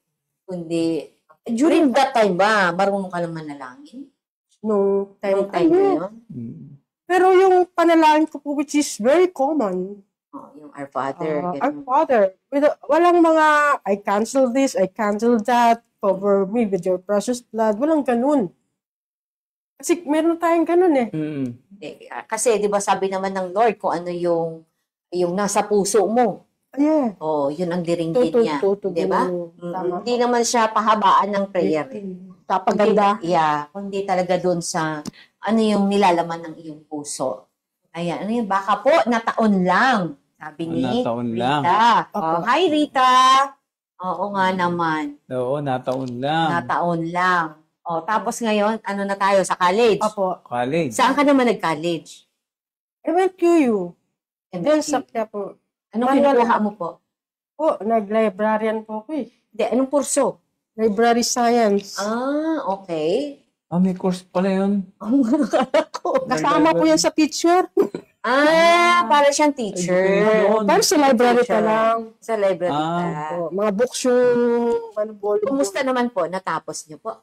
Kundi, during that time ba, marunong ka naman manalangin? Nung time, Nung time na yun? Pero yung panalangin ko po, which is very common, Oh, yung Our Father. Our ganun. Father, walang mga, I cancel this, I cancel that, cover me with your precious blood. Walang ganun. Kasi meron tayong ganun eh. Kasi, di ba sabi naman ng Lord kung ano yung nasa puso mo. Yeah. Oh, yun ang diringgin niya. Di ba? Tama. Hindi naman siya pahabaan ng prayer. Tapaganda. Yeah, kundi talaga dun sa ano yung nilalaman ng iyong puso. Ayan, ano yung baka po, nataon lang. Sabi ni Nataon lang. Rita. Opo. Hi, Rita. Oo nga naman. Oo, nataon lang. Nataon lang. Tapos ngayon, ano na tayo sa college? Opo. College. Saan ka naman nag-college? MLQU. Then MSU. sa kaya po. Anong Manual- kinukuha mo po? Nag-librarian po ako eh. Hindi, anong kurso? Library Science. Okay. May course pala yun. Ang akala ko. Kasama po yan sa teacher. Para siyang teacher. Education. Para sa library pa Teacher. lang. Sa library Ah. ka. Mga books yung volume. Kumusta naman po? Natapos niyo po?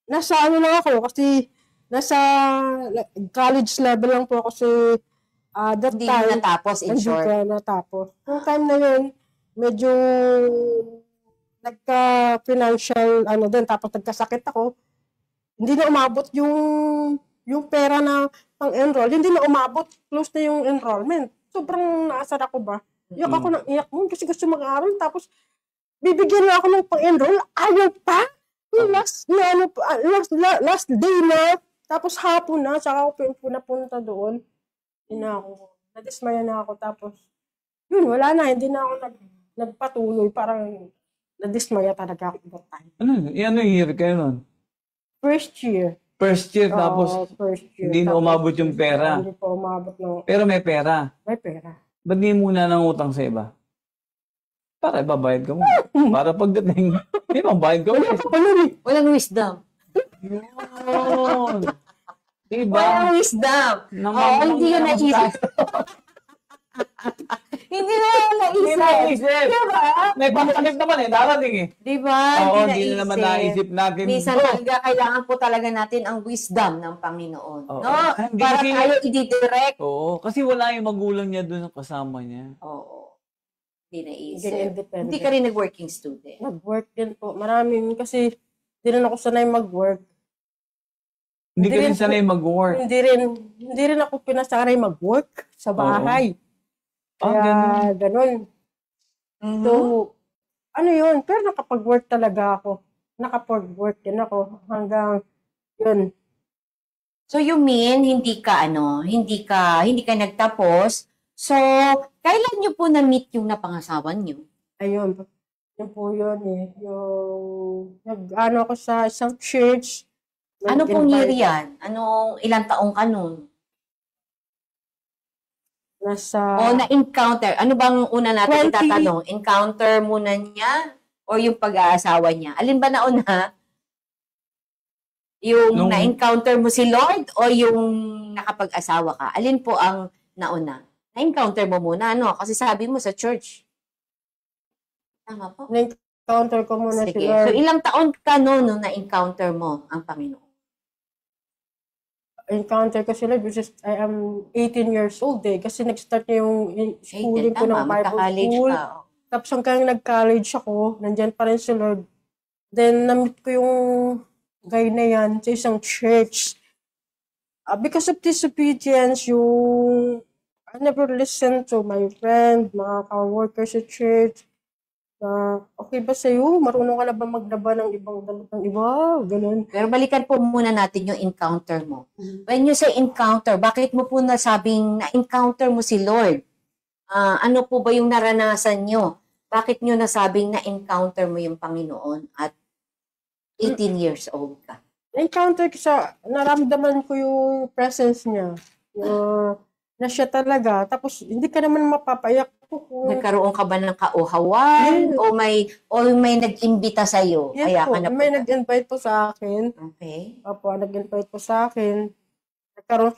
Nasa lang ako kasi nasa college level lang po kasi that Hindi mo time natapos, in hindi short. ko natapos. Yung time na yun, medyo nagka-financial din, tapos nagkasakit ako. Hindi na umabot yung pera na pang-enroll. Hindi na umabot. Close na yung enrollment. Sobrang naasar ako ba? Iyak ako ng iyak mo kasi gusto mag-aaral. Tapos bibigyan na ako ng pang-enroll. Ayaw pa? Yung last day na. Tapos hapon na. Saka ako napunta doon. Nadismaya na ako. Tapos yun, wala na. Hindi na ako nagpatuloy. Parang nadismaya talaga ako that time. Ano yung year kayo nun? First year. First year, tapos First year. hindi na Tapos, umabot yung pera. Hindi pa umabot ng Pero may pera. may pera. Ba't di muna nang utang sa iba? Para ibabayad ka mo. Para pagdating, di ba bayad ka mo? Walang wisdom. Yun. Diba? Walang wisdom. Hindi yun naisip. Hindi na Hindi na naisip. naisip. Diba? May pangtakip naman darating eh. Diba? Oo, hindi na naman naisip natin. Minsan talaga kailangan po talaga natin ang wisdom ng Panginoon. Oo. No? Hindi Para kasi- tayo i-direct. Oo, kasi wala yung magulang niya doon kasama niya. Oo. Hindi naisip. Ganyan, independent. Hindi ka rin nag-working student. Nag-work din po. Maraming kasi hindi rin ako sanay mag-work. Hindi ka Hindi rin rin sanay mag-work. Hindi rin ako pinasanay mag-work sa bahay. Kaya ganun. So, ano yun? Pero nakapag-work talaga ako. Nakapag-work din ako hanggang yun. So you mean hindi ka nagtapos. So kailan niyo po na-meet yung napangasawan niyo? Ayun. Yun po yun eh. Yung nag-ano ako sa isang church Ano pong year Nag-invite. yan? Anong ilang taong ka nun? Nasa O na-encounter? Ano bang una natin 20. itatanong? Encounter muna niya o yung pag-aasawa niya? Alin ba nauna? Yung Nung- na-encounter mo si Lord o yung nakapag-asawa ka? Alin po ang nauna? Na-encounter mo muna, ano? Kasi sabi mo sa church. Tama po. na-encounter ko muna si Sige. Lord. So ilang taon ka nung na-encounter mo ang Panginoon? Encounter ko si Lord, which is I am 18 years old eh. Kasi nag-start na yung schooling ko ng Tama, Bible magka-college school. ka. Tapos hanggang nag-college ako, nandyan pa rin si Lord. Then, na-meet ko yung guy na yan sa isang church. Because of disobedience, I never listened to my friend, mga ka-workers sa church. Okay ba sa'yo? Marunong ka na ba maglaba ng ibang damit ng iba? Ganun. Pero balikan po muna natin yung encounter mo. When you say encounter, bakit mo po nasabing na-encounter mo si Lord? Ano po ba yung naranasan nyo? Bakit nyo nasabing na-encounter mo yung Panginoon at 18 years old ka? Na-encounter ko naramdaman ko yung presence niya. Na siya talaga. Tapos, hindi ka naman mapapaiyak ko kung... Nagkaroon ka ba ng kauhawan? Yes. O may nag-imbita sa'yo? Yes Kaya po, ka na may nag-invite po sa akin. Okay. Opo, nag-invite po sa akin. Nagkaroon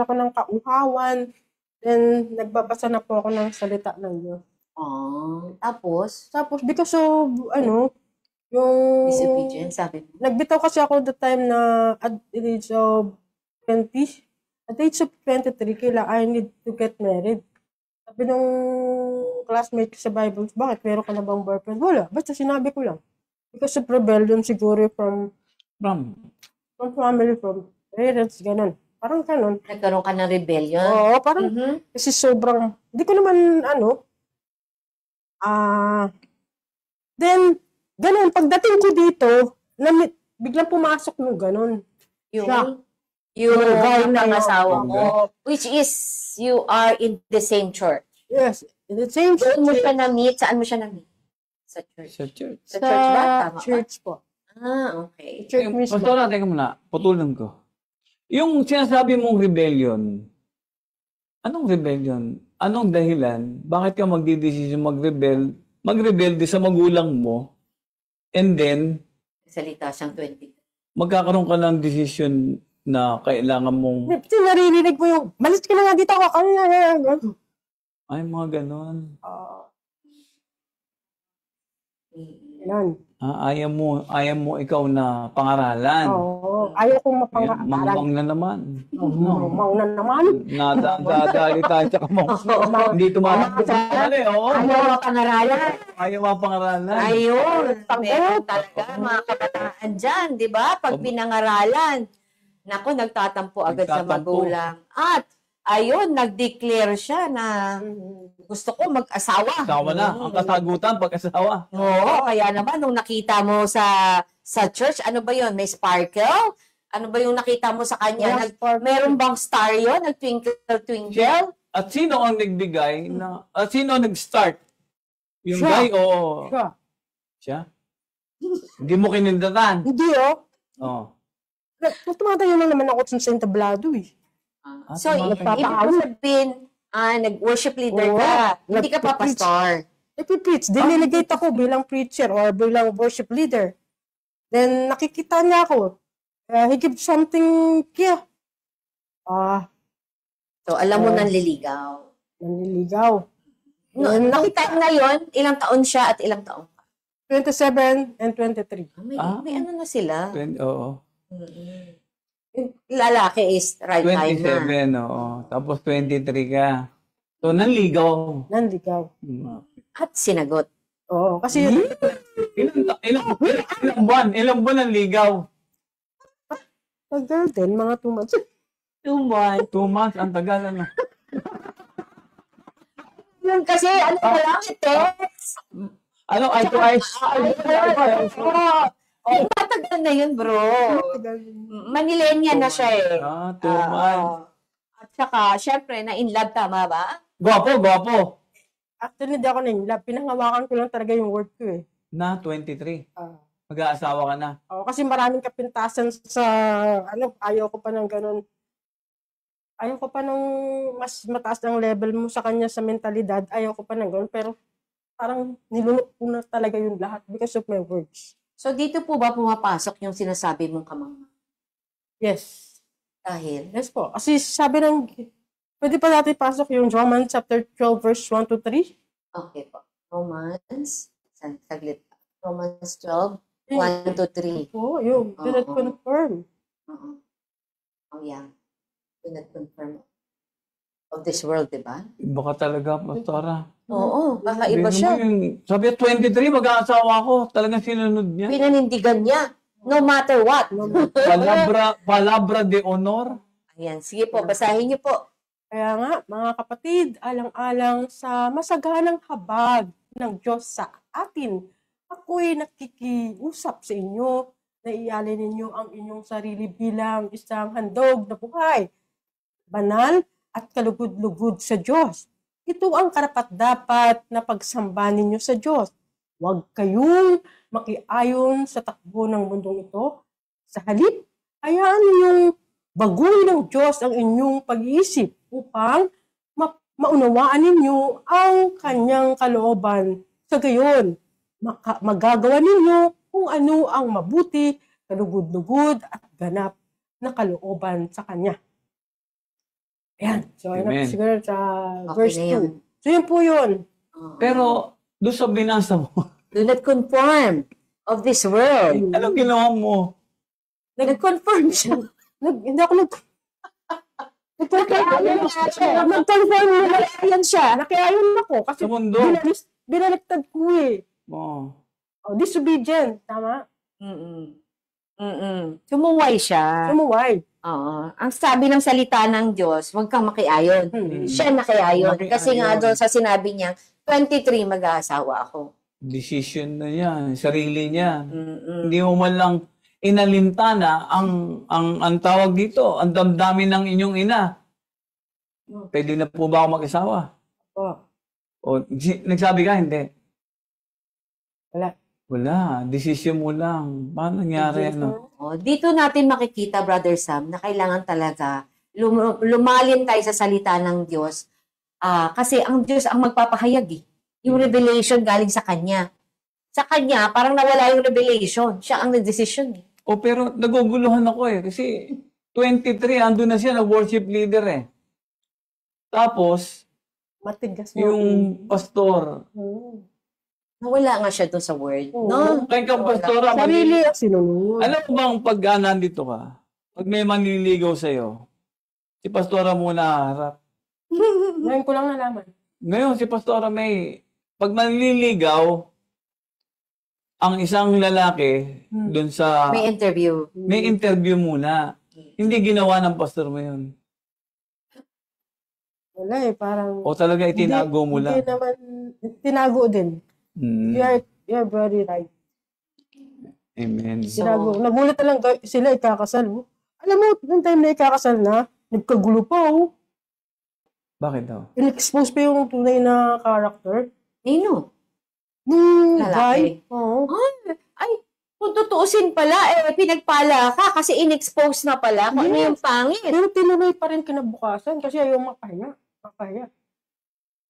ako ng kauhawan. Then, nagbabasa na po ako ng salita ng Diyos. Tapos, Tapos, because of, yung... disobedience, sabi mo. Nagbitaw kasi ako the time na at the age of 20. At the age of 23, I need to get married. Sabi nung classmate ko sa Bible, bakit meron ka na bang boyfriend? Wala, basta sinabi ko lang. Because of rebellion siguro from family, from parents, ganun. Parang ganun. Nagkaroon ka ng rebellion? Oo, parang Mhm. kasi sobrang, hindi ko naman, then, ganun, pagdating ko dito, biglang pumasok nung ganun. Siya. Yung guy na asawa yun. mo, which is, you are in the same church. Yes, in the same Doon mo church. siya na-meet? Saan mo siya na-meet? Sa church. Sa church. Sa church ba? Tama church po. ba? Okay. Church mismo. Pastora, teka muna. Putulan ko. Yung sinasabi mong rebellion, anong rebellion? Anong dahilan? Bakit ka magdidesisyon magrebelde sa magulang mo, and then, Salita siyang 20. magkakaroon ka ng decision na kailangan mong, Kasi naririnig mo yung, malis ka na nga dito ako. ay, mga ganon. Yan. Ayaw mo ikaw na pangaralan. Oo. Ayaw kong Ayan, mapangalan. mangmang na naman. Mau na naman. Nadadali tayo sa kamang. Hindi tumatakbo sa kanila eh. Oo. Ayaw mapangaralan. Ayaw mapangaralan. Ayun. Meron talaga mga kabataan dyan, di ba? Pag pinangaralan, naku, nagtatampo agad sa Nagtatampo. magulang. At, ayun, nag-declare siya na gusto ko mag-asawa. Asawa na. Ang kasagutan pag-asawa. Oo, kaya naman, nung nakita mo sa church, ano ba yon? May sparkle? Ano ba yung nakita mo sa kanya? Walang sparkle. Meron bang star yun? Nag-twinkle-twinkle? At sino ang nagbigay at sino ang nag-start? Yung Siya. guy o Siya. siya? Hindi mo kinindatan. Hindi Oh. Tumatayo na naman ako sa entablado eh. So, ibig nagpapaalam. sabihin, nag-worship leader Oo. ka. Hindi ka pa Nagpipreach. pastor. Nagpipreach. Diniligate ako bilang preacher or bilang worship leader. Then, nakikita niya ako. He gives something here. So, alam mo nanliligaw. Nanliligaw. No, nakita ngayon, ilang taon siya at ilang taon ka? 27 and 23. May ano na sila. Oo. Yung lalaki is right time na. 27, oo. Tapos 23 ka. So, nanligaw. Nanligaw. At sinagot. Oo, kasi Ilang buwan nanligaw? tagal din, mga 2 months. 2 months. 2 months, ang tagal ano. Yun kasi, ano ba lang, text. Ano, eye to eyes? Matagal na yun, bro. Tagal din. Manilenya na siya eh. 2 months. At saka, syempre, na-in love, tama ba? Gwapo. Actually, hindi ako na-in-love. Pinangawakan ko lang talaga yung word ko eh. Na 23. Mag-aasawa ka na. Kasi maraming kapintasan sa, ayaw ko pa ng ganun. Ayaw ko pa nung mas mataas ang level mo sa kanya sa mentalidad. Ayaw ko pa ng ganun. Pero parang nilunok ko na talaga yung lahat because of my words. So, dito po ba pumapasok yung sinasabi mong kamangha? Yes. Dahil? Yes po. Kasi sabi pwede pa natin pasok yung Romans chapter 12 verse 1 to 3. Okay po. Romans, saglit. Romans 12, 1 to 3. Oo, yun. Do not confirm. Oo. Oh, yeah. Do not confirm of this world, di ba? Iba ka talaga, Pastora. Oo, kakaiba Tingnan siya. mo sabi niya, 23, mag-aasawa ako. Talagang sinunod niya. Pinanindigan niya. No matter what. Palabra de honor. Ayan, sige po, basahin niyo po. Kaya nga, mga kapatid, alang-alang sa masaganang habag ng Diyos sa atin, ako'y nakikiusap sa inyo na ialin ninyo ang inyong sarili bilang isang handog na buhay, banal at kalugod-lugod sa Diyos. Ito ang karapat-dapat na pagsamba ninyo sa Diyos. Huwag kayong makiayon sa takbo ng mundong ito. Sa halip, hayaan ninyong baguhin ng Diyos ang inyong pag-iisip upang maunawaan ninyo ang kanyang kalooban. Sa gayon, magagawa ninyo kung ano ang mabuti, kalugod-lugod at ganap na kalooban sa kanya. Ayan. So, Amen. siguro sa verse Okay na 2. So, yun po yun. Pero, doon sa binasa mo, Do not conform of this world. anong ginawa mo? Nag-confirm siya. Hindi ako nag-confirm na Ayan siya. nakiayon ako kasi Sa mundo. binaliktad ko eh. Oh. Disobedient. Tama? Sumuway siya. Sumuway. Oo. Ang sabi ng salita ng Diyos, huwag kang makiayon. Siya nakiayon. Makiayon. Kasi nga doon sa sinabi niya, 23 mag-aasawa ako. Decision na yan. Sarili niya. Hindi mo man lang inalintana ang tawag dito, ang damdamin ng inyong ina. Pwede na po ba ako mag-asawa? O, nagsabi ka, hindi. Wala. Decision mo lang. Paano nangyari, ano? Oh, dito natin makikita, Brother Sam, na kailangan talaga lumalim tayo sa salita ng Diyos. Kasi ang Diyos ang magpapahayag eh. Yung revelation galing sa Kanya. Sa Kanya, parang nawala yung revelation. Siya ang nag-decision eh. O, pero naguguluhan ako eh. Kasi 23, andun na siya, nag-worship leader eh. Tapos, Matigas mo. yung pastor. Nawala nga siya doon sa word. Oo. No? Kaya kang pastora, Sarili ang sinunod. alam mo bang pag nandito ka, pag may manliligaw sa'yo, si pastora muna harap. Ngayon ko lang nalaman. Ngayon, si pastora pag manliligaw, ang isang lalaki, dun sa, May interview. may interview muna. Hindi ginawa ng pastor mo yun. Wala eh, parang... O talaga itinago mo lang. Hindi naman, tinago din. Hmm. You're very right. Amen. Tinago. Nagulat na lang sila ikakasal mo. Alam mo, nung time na ikakasal na, nagkagulo pa oh. Bakit daw? In-expose pa yung tunay na character. Nino? Nung Lalaki. guy. Oo. Ay, kung tutuusin pala, pinagpala ka kasi in-expose na pala kung ano yung pangit. Pero tinuloy pa rin kinabukasan kasi ayaw mapahinga.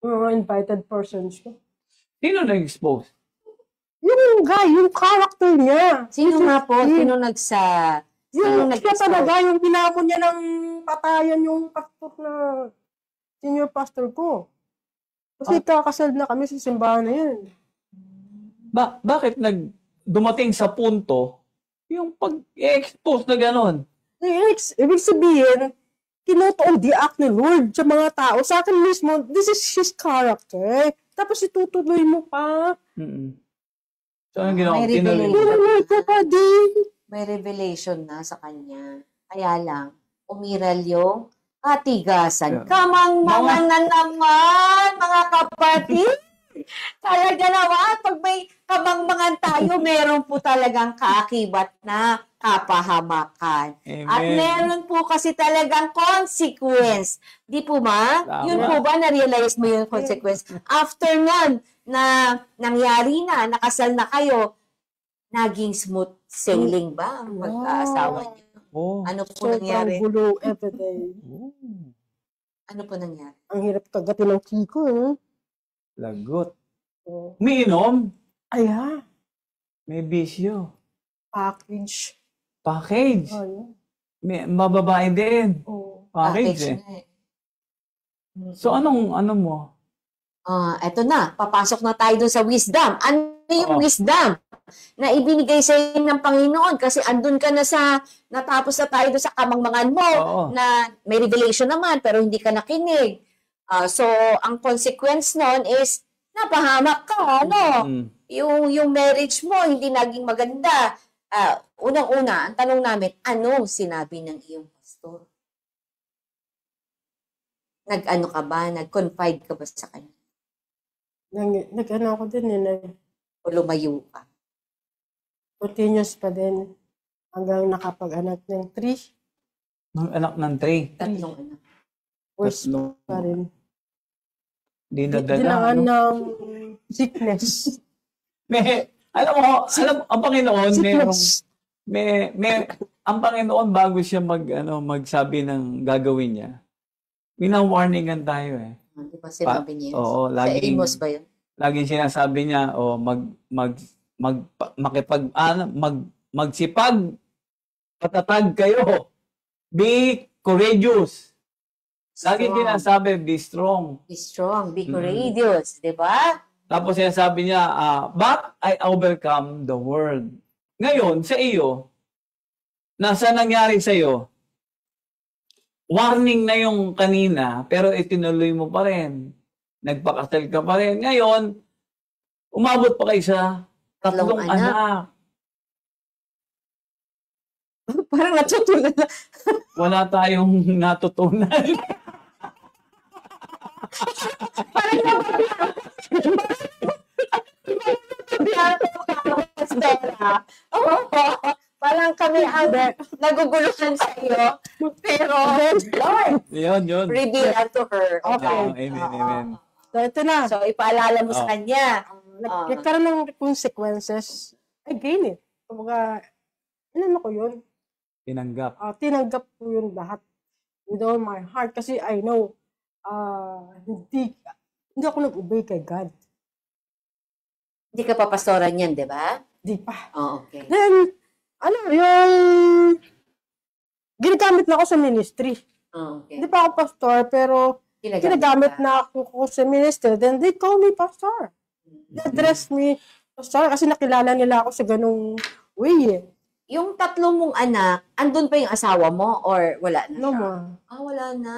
Yung mga invited persons ko. Sino na-expose? Yung guy, yung character niya. Sino nga po? Sino Yung siya nag-expose? talaga, yung pinamon niya ng patayan yung pastor na senior pastor ko. Kasi kakasal na kami sa simbahan na yun. Bakit dumating sa punto yung pag-expose na gano'n? Ibig sabihin, tinutuon the act ni Lord sa mga tao. Sa akin mismo, this is his character. Tapos itutuloy mo pa. So, anong ginawa? May Tinuloy mo. Tinuloy ko pa din. May revelation na sa kanya. Kaya lang, umiral yung katigasan. Yeah. Kamang-mangan na naman, mga kapatid. Talaga naman, pag may kamang-mangan tayo, meron po talagang kaakibat na kapahamakan. Amen. At meron po kasi talagang consequence. Di po ba? Tama. Yun po ba, na-realize mo yung consequence? After nun, na nangyari na, nakasal na kayo, naging smooth sailing ba ang pag-aasawa niyo? Oh. Ano po Sobrang nangyari? gulo everyday. Oh. Ano po nangyari? Ang hirap kagatin ng chiko, eh. Lagot. Oh. Umiinom, Ayan. may bisyo. Package. Package. Ayan. May mababae din. Oh. Package eh. na eh. So ano mo? Eto na, papasok na tayo dun sa wisdom. Ano yung wisdom na ibinigay sa iyo ng Panginoon? Kasi andun ka na natapos na tayo dun sa kamangmangan mo, Oo. na may revelation naman, pero hindi ka nakinig. So, ang consequence nun is, napahamak ka, ano? Mm. Yung marriage mo, hindi naging maganda. Unang-una, ang tanong namin, anong sinabi ng iyong pastor? Nag-ano ka ba? Nag-confide ka ba sa kanya? Nag-ano ako din, O lumayo ka? continuous pa din hanggang nakapag-anak ng 3. Ng anak ng 3. Tatlong anak. Worse pa rin. Dinangan Dinadala. ng sickness. Ang Panginoon, Sickness. ang Panginoon bago siya magsabi ng gagawin niya, wina-warningan tayo eh. Di ba sinabi niya? Oo, Sa Amos ba yun? laging sinasabi niya, magsipag, patatag kayo. Be courageous. Laging Strong. sinasabi, be strong. Be strong, be courageous, di ba? Tapos sinasabi niya, but I overcome the world. Ngayon, sa iyo, nasa nangyari sa iyo, warning na yung kanina, pero itinuloy mo pa rin. Nagpakasal ka pa rin. Ngayon, umabot pa kayo sa tatlong Tatlong anak. anak. Parang natutunan na. Wala tayong natutunan. Parang kami ang naguguluhan sa iyo. Pero, Lord, yun. reveal unto her. Okay. Amen. So, ito na. So, ipaalala mo sa kanya. Nagkaroon ng consequences. Again, kumbaga, inano ko yun. Tinanggap. Tinanggap ko yun lahat with all my heart kasi I know hindi ako nag-obey kay God. Hindi ka papastoran yan, di ba? Di pa. Okay. Then, yung ginagamit na ako sa ministry. Okay. Hindi pa ako pastor, pero ginagamit ka. na ako sa ministry. Then they call me pastor. They address me pastor kasi nakilala nila ako sa ganung way. Yung tatlo mong anak, andun pa yung asawa mo or wala na No siya? more. Wala na.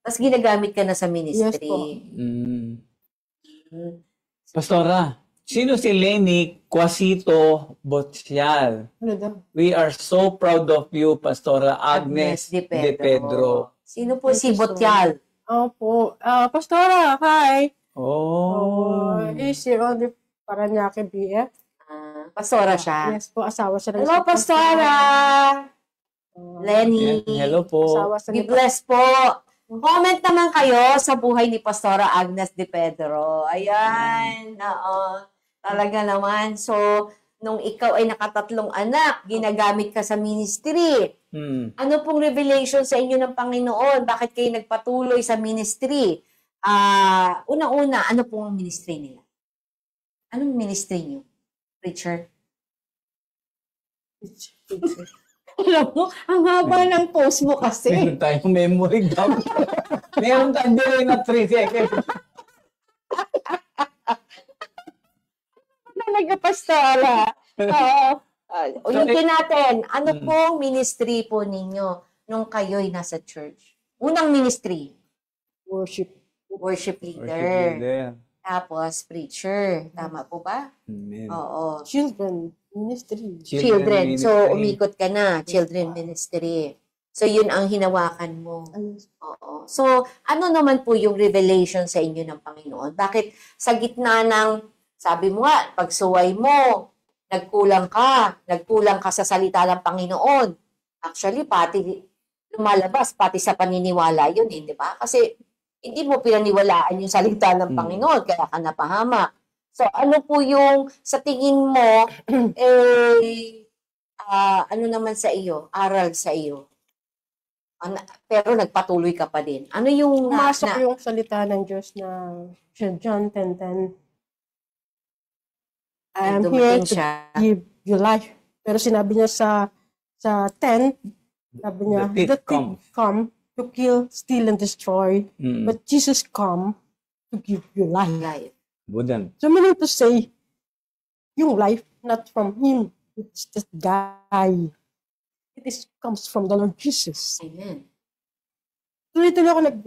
Tapos ginagamit ka na sa ministry. Yes po. Pastora, sino si Lenny Quasito Botial? Ano daw? We are so proud of you, Pastora Agnes de Pedro. Sino po si Botial? Opo. Pastora, hi. Oh. Is your only Paranaque BF? Pastora siya. Yes po, asawa siya. ng Hello, isang Pastora! Lenny. Hello po. Asawa siya Be ng blessed po. Comment naman kayo sa buhay ni Pastora Agnes de Pedro. Ayan. Oo. Talaga naman. So, nung ikaw ay nakatatlong anak, ginagamit ka sa ministry. Ano pong revelation sa inyo ng Panginoon? Bakit kayo nagpatuloy sa ministry? Una-una, ano pong ministry nila? Anong ministry niyo? Preacher? Alam mo, ang haba ng post mo kasi. Meron tayong memory gap. Meron tayong delay na 3 seconds. Talaga, Pastora. Ulitin natin, ano pong ministry po ninyo nung kayo'y nasa church? Unang ministry, worship. worship Worship leader. leader. Tapos, preacher. Tama po ba? Amen. Oo. Children ministry. Children. So, ministry. umikot ka na. Children ministry. So, yun ang hinawakan mo. Oo. So, ano naman po yung revelation sa inyo ng Panginoon? Bakit sa gitna ng, sabi mo nga, pagsuway mo, nagkulang ka sa salita ng Panginoon. Actually, pati lumalabas, pati sa paniniwala yun, di ba? Kasi, hindi mo pinaniwalaan yung salita ng Panginoon, kaya ka napahamak. So, ano po yung sa tingin mo, ano naman sa iyo, aral sa iyo? Pero nagpatuloy ka pa din. Ano yung Pumasok yung salita ng Diyos na John 10:10. I am here dumating to siya? give you life. Pero sinabi niya sa 10, sabi niya, The thief the thief come to kill, steal, and destroy. But Jesus come to give you life. Life. Budan. So meaning to say, yung life, not from him. It's this guy. Comes from the Lord Jesus. Amen. Tuloy-tuloy ako nag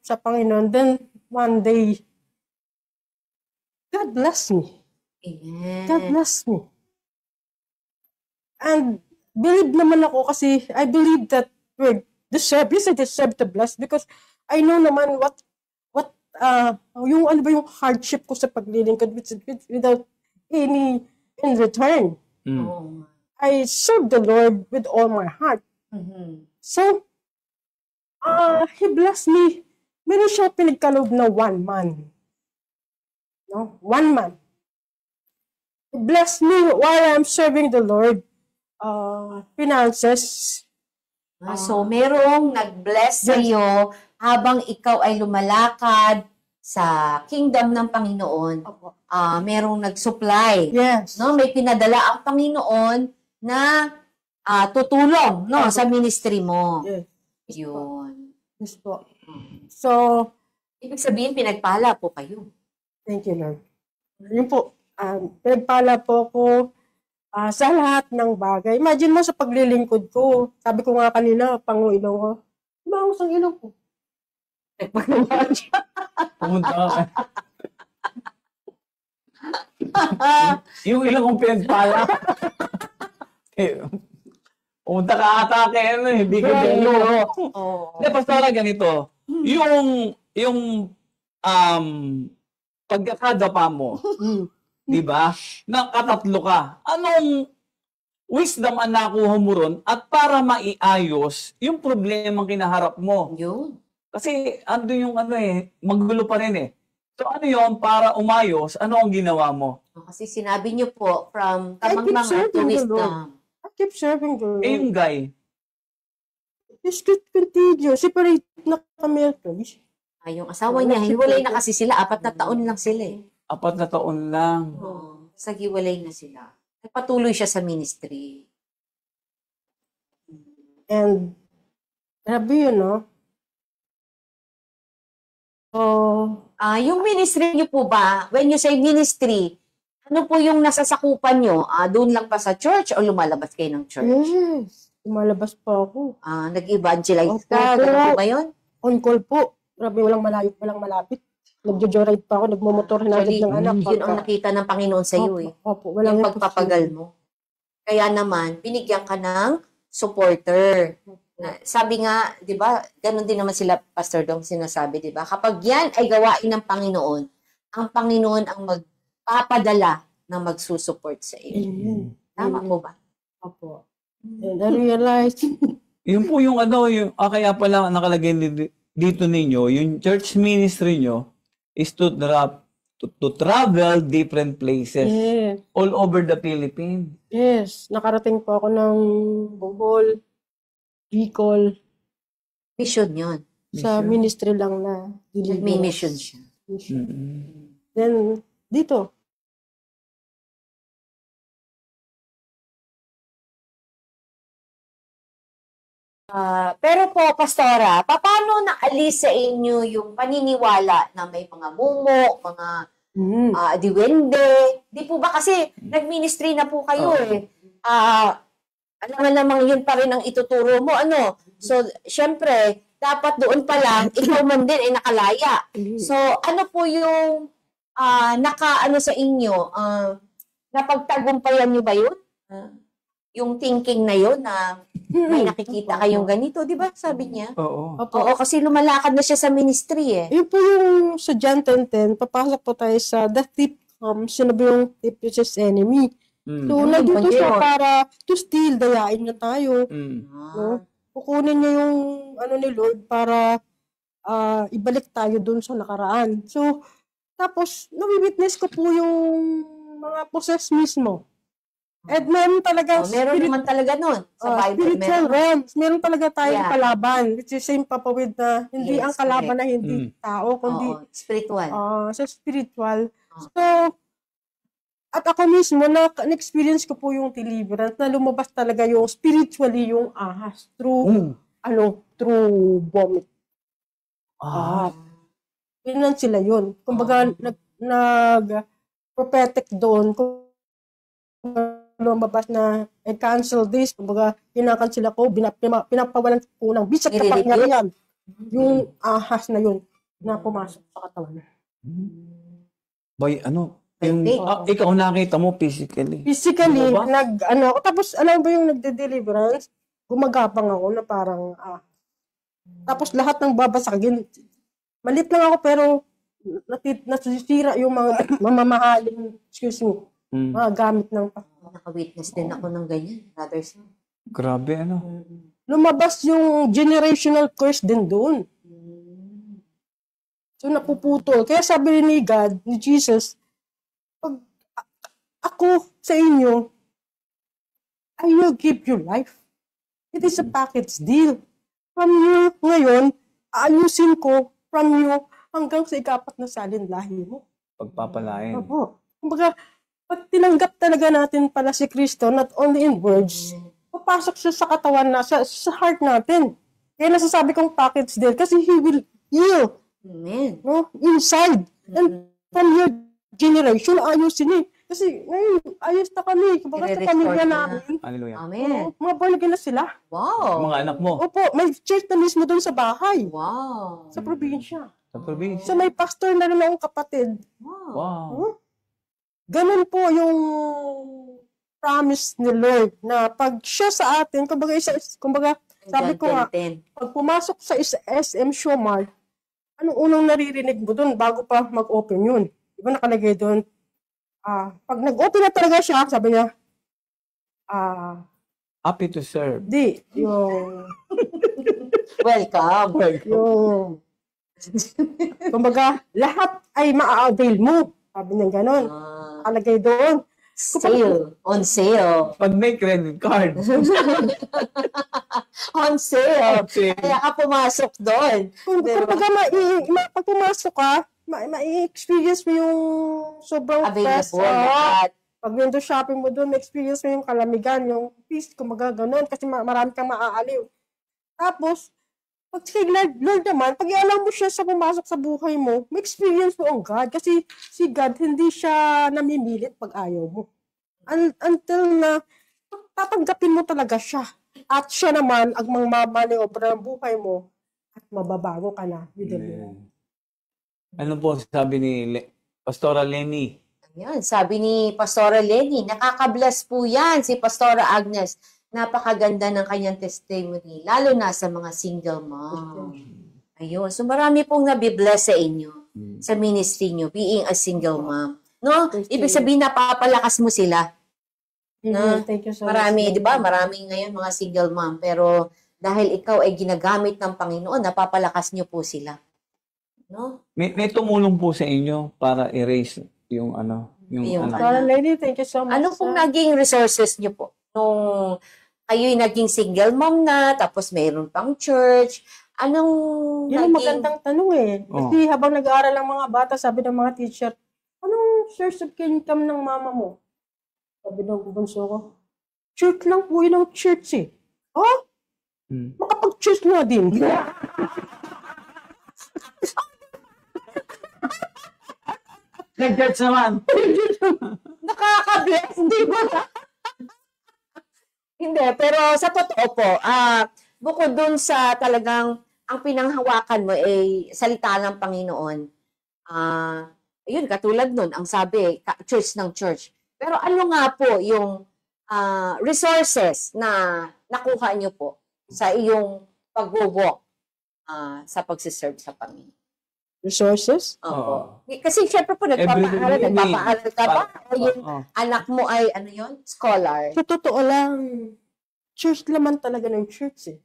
sa Panginoon. Then, one day, God bless me. Amen. God bless me. And believe naman ako kasi I believe that we deserve to bless because I know naman what yung ano ba yung hardship ko sa paglilingkod without any in return. Oo. I serve the Lord with all my heart. So, He blessed me. Meron siya pinagkaloob na 1 month. No? 1 month. He blessed me while I'm serving the Lord. Finances. So, merong nag-bless sa iyo habang ikaw ay lumalakad sa kingdom ng Panginoon. Merong nag-supply. Yes. No, may pinadala ang Panginoon na tutulong no sa ministry mo. Yes. Yun. Yes po. So, Ibig sabihin pinagpala po kayo. thank you, Lord. Yun po. Pinagpala po ko sa lahat ng bagay. Imagine mo sa paglilingkod ko. Sabi ko nga kanina, panguilong ko. Bangos ang ilong ko. Nagpagawa siya. Pumunta ka. Yung ilang kong pinagpala. Pumunta ka ata kay hindi ko delo. Hindi, pastora, ganito. Yung pagkakadapa mo, di ba? Nakatatlo ka. Anong wisdom ang nakuha mo ron at para maiayos yung problema kinaharap mo? Yun. Kasi ando yung magulo pa rin eh. So ano yun, para umayos, ano ang ginawa mo? Kasi sinabi niyo po, from I keep tamang to serving the wisdom. Lord. I keep serving the Lord. Eh yung guy, This could continue. Separate na kami. Yung asawa niya, hiwalay na kasi sila. 4 na taon lang sila eh. 4 na taon lang. Oo. Sa hiwalay na sila. Nagpatuloy siya sa ministry. And, grabe yun, no? So, Yung ministry niyo po ba, when you say ministry, ano po yung nasasakupan niyo? Doon lang pa sa church o lumalabas kayo ng church? yes. Lumalabas pa ako. Nag-evangelize ka? Opo. Ganun po ba yun? On call po. Grabe, walang malayo, walang malapit. Nagjo-joyride pa ako, nagmumotor na Actually, ng anak. yun ang nakita ng Panginoon sa iyo eh. Opo, walang Yung pagpapagal mo. Kaya naman, binigyan ka ng supporter. Sabi nga, di ba, ganun din naman sila, Pastor Dong, sinasabi, di ba? Kapag yan ay gawain ng Panginoon, ang Panginoon ang magpapadala na magsusupport sa iyo. Amen. Tama po ba? Opo. And I realized, Yun po yung kaya pala nakalagay dito ninyo, yung church ministry nyo is to travel different places yes, all over the Philippines. yes, nakarating po ako ng Bohol, Bicol, Mission yun. sa ministry lang na May mission siya. Then, dito, Pero po, Pastora, paano naalis sa inyo yung paniniwala na may mga mumo, mga diwende? Di po ba kasi nag-ministry na po kayo eh. Alam nga namang yun pa rin ang ituturo mo, ano? So, syempre, dapat doon pa lang, ikaw man din ay nakalaya. So, ano po yung naka-ano sa inyo? Napagtagumpayan nyo ba yun? Yung thinking na yun na may nakikita kayong ganito, di ba? Sabi niya. Oo. Oo, kasi lumalakad na siya sa ministry eh. yun po yung sa John 10:10, papasok po tayo sa the thief comes, sinabi yung thief is his enemy. So, nandito siya para to steal, dayain na tayo. No? Kukunin niya yung ni Lord para ibalik tayo dun sa nakaraan. So, Tapos, nawi-witness ko po yung mga possess mismo. At meron talaga Meron naman talaga nun sa Bible. spiritual realms. Meron talaga tayong Yeah. kalaban. Which is same papawid na hindi Yes, ang kalaban na Mm. hindi tao, kundi Spiritual. sa spiritual. So, at ako mismo, na-experience ko po yung deliverance na lumabas talaga yung spiritually yung ahas through, through vomit. Yun sila yun. Kumbaga, nag-prophetic doon. Kung lumabas na cancel this, kumbaga, kinakansela ko, pinapawalan ko ng bisat kapangyarihan. Yung ahas na yun na pumasok sa katawan. Boy, yung, Okay. ikaw nakita mo physically. Physically, Ano ba? tapos alam ba yung nagde-deliverance? Gumagapang ako na parang, tapos lahat ng babasagin, malit lang ako pero nasisira yung mga mamamahaling, mga gamit ng Naka-witness din ako ng ganyan, brothers. Grabe, lumabas yung generational curse din doon. So napuputol. Kaya sabi ni God, ni Jesus, pag ako sa inyo, I will give you life. It is a package deal. From you ngayon, aayusin ko from you hanggang sa ikapat na salin lahi mo. Pagpapalain. Opo. Kumbaga, pag tinanggap talaga natin pala si Kristo, not only in words, papasok siya sa katawan na, sa heart natin. Kaya nasasabi kong package deal kasi He will heal. Amen. No? Inside. And from your generation, ayusin eh. Kasi ngayon, ayos na kami. Kumbaga sa pamilya namin. Hallelujah. Amen. Mga born again na sila. Wow. Mga anak mo, Opo, may church na mismo doon sa bahay. Wow. Sa probinsya. sa probinsya. So may pastor na rin akong kapatid. Wow. Wow. Ganun po yung promise ni Lord na pag siya sa atin, kumbaga, sabi ko nga, pag pumasok sa SM Showmart, anong unang naririnig mo doon bago pa mag-open yun? Diba nakalagay doon? Pag nag-open na talaga siya, sabi niya, Happy to serve. yung, Welcome. yung, kumbaga, lahat ay maa-avail mo. Sabi niya ganun. Nakalagay doon. Sale. On sale. Pag may credit card. On sale. Okay. Kaya ka pumasok doon. Kumbaga, pag pumasok ka, ma-experience mo yung sobrang stress. Available lahat. Pag window shopping mo doon, ma-experience mo yung kalamigan, yung peace, kumbaga ganun, kasi marami kang maaaliw. Tapos, pag si Lord naman, pag i-allow mo siya sa pumasok sa buhay mo, ma-experience mo ang God. Kasi si God, hindi siya namimilit pag ayaw mo. Until na tatanggapin mo talaga siya. At siya naman, ang mamaniobra ng buhay mo, at mababago ka na. Ano po sabi ni Pastora Lenny? Yan, sabi ni Pastora Lenny, nakaka-bless po yan si Pastora Agnes. Napakaganda ng kanyang testimony, lalo na sa mga single mom. Ayun, so marami pong nabibless sa inyo, sa ministry nyo, being a single mom. No? Ibig sabihin, napapalakas mo sila. No? Thank you so Marami, much. di ba? Marami ngayon mga single mom, pero dahil ikaw ay ginagamit ng Panginoon, napapalakas nyo po sila. No? May tumulong po sa inyo para erase yung Yung anak. Pastora Lady, thank you so much. Ano pong naging resources nyo po? Nung kayo'y naging single mom na, tapos mayroon pang church, anong Yun ang magandang tanong eh. Oh. Kasi habang nag-aaral ang mga bata, sabi ng mga teacher, anong source of income ng mama mo? Sabi ng bunso ko, church lang po yun ang church eh. Makapag-church nga din. Nag-church naman. nakaka-bless, di ba? Hindi, pero sa totoo po, bukod dun sa talagang ang pinanghawakan mo ay salita ng Panginoon, yun, katulad nun, ang sabi, church ng church. Pero ano nga po yung resources na nakuha nyo po sa iyong pag-walk sa pagsiserve sa Panginoon? Resources? Opo. Kasi syempre po, nagpapaaral ka ba? O yung anak mo ay, ano yun? Scholar. Sa totoo lang, church laman talaga ng church eh.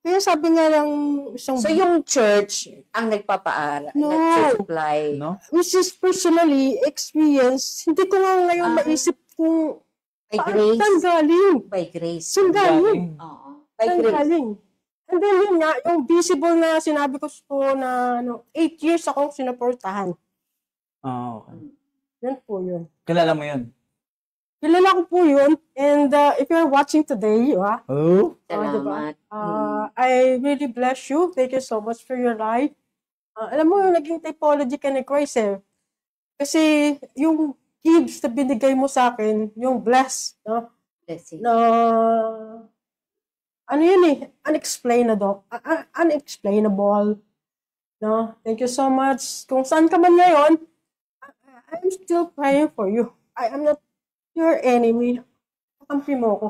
Kaya sabi nga ng isang... So, yung church ang nagpapaara, No. nagsusupply. No? which is personally experience, hindi ko nga ngayon maisip kung By saan grace. galing. By grace. Saan galing? Oo. By Saan grace. galing? And then yun nga, yung visible na sinabi ko po na 8 years akong sinuportahan. Okay. Yan po yun. Kilala mo yun? Kilala ko po yun. And if you're watching today, Oh? Salamat. I really bless you. Thank you so much for your life. Alam mo, yung naging typology ka ni Christ Kasi yung gifts na binigay mo sa akin, yung bless, no? Blessing. Na, ano yun unexplainable. Unexplainable. No? Thank you so much. Kung saan ka man ngayon, I'm still praying for you. I am not your enemy. Kakampi mo ko.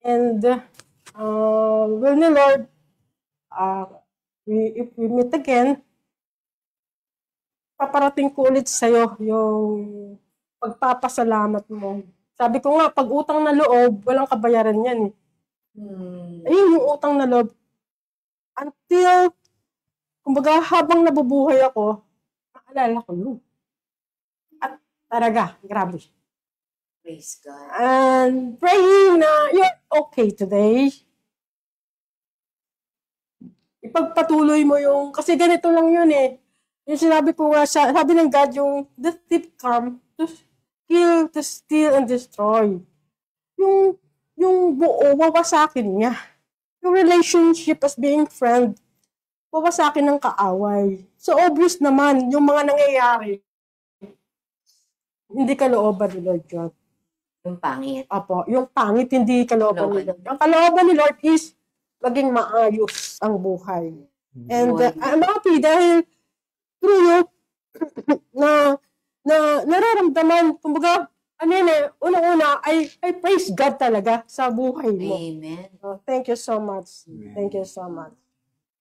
And, will ni Lord, if we meet again, paparating ko ulit sa'yo yung pagpapasalamat mo. Sabi ko nga, pag utang na loob, walang kabayaran yan Ayun yung utang na loob. Until, kumbaga, habang nabubuhay ako, naalala ko yun. At talaga, grabe. Praise God. And praying na you're okay today. Ipagpatuloy mo yung, kasi ganito lang yun Yung sinabi ko nga, sabi ng God, yung the thief come to kill, to steal, and destroy. Yung buo, wawasakin niya. Yung relationship as being friend, wawasakin ng kaaway. So obvious naman, yung mga nangyayari, hindi kalooban ni Lord John. Yung pangit. Apo, yung pangit, hindi kalooban ni Lord. Ang kalooban ni Lord is maging maayos ang buhay. And I'm happy dahil through you, na nararamdaman, kumbaga, unang-una, I praise God talaga sa buhay mo. Amen. Thank you so much. Thank you so much.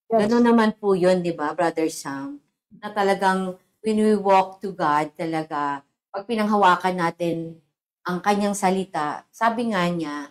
Yes. Ganun naman po yun, di ba, Brother Sam? Na talagang when we walk to God, talaga, pag pinanghawakan natin ang kanyang salita, sabi nga niya,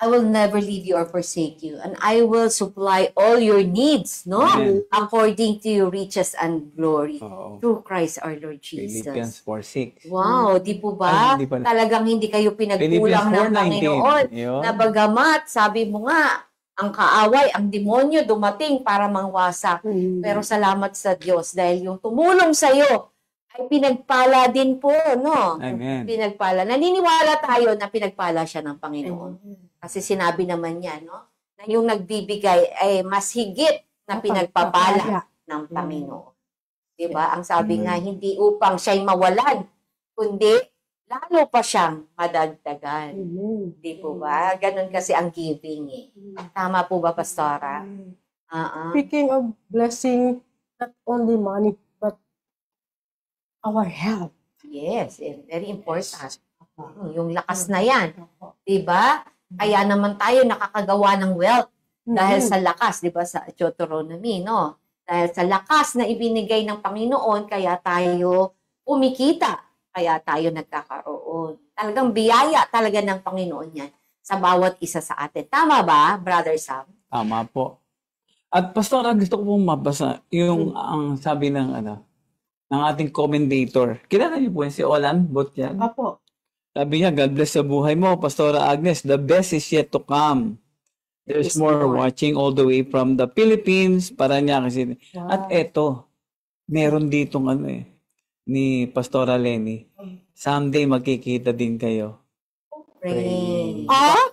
I will never leave you or forsake you, and I will supply all your needs, no? Amen. According to your riches and glory, Oo. through Christ our Lord Jesus. Philippians 4:6. Wow, di po ba? Ay, hindi pala. Talagang hindi kayo pinagkulang Philippians ng 4:19. Panginoon. Yun. Na bagamat, sabi mo nga, ang kaaway, ang demonyo dumating para mangwasak. Pero salamat sa Diyos dahil yung tumulong sa iyo ay pinagpala din po, no? Amen. Pinagpala. Naniniwala tayo na pinagpala siya ng Panginoon. Kasi sinabi naman niya, no? Na yung nagbibigay ay mas higit na pinagpapala ng Panginoon. Diba? Ang sabi nga, hindi upang siya'y mawalan, kundi lalo pa siyang madagdagan. Di po ba? Ganun kasi ang giving Tama po ba, Pastora? Speaking of blessing, not only money, but our health. Yes, very important. Yung lakas na yan. Di ba? Kaya naman tayo nakakagawa ng wealth dahil sa lakas, di ba, sa Deuteronomy, no? Dahil sa lakas na ibinigay ng Panginoon, kaya tayo kumikita, kaya tayo nagkakaroon. Talagang biyaya talaga ng Panginoon yan sa bawat isa sa atin. Tama ba, Brother Sam? Tama po. At Pastor, gusto ko pong mabasa yung ang sabi ng ng ating commentator. Kilala niyo po si Olan Botyan? Apo. Sabi niya, God bless sa buhay mo, Pastora Agnes. The best is yet to come. There's more watching all the way from the Philippines, Parañaque City. Wow. At eto, meron ditong ni Pastora Lenny. Someday magkikita din kayo. Pray.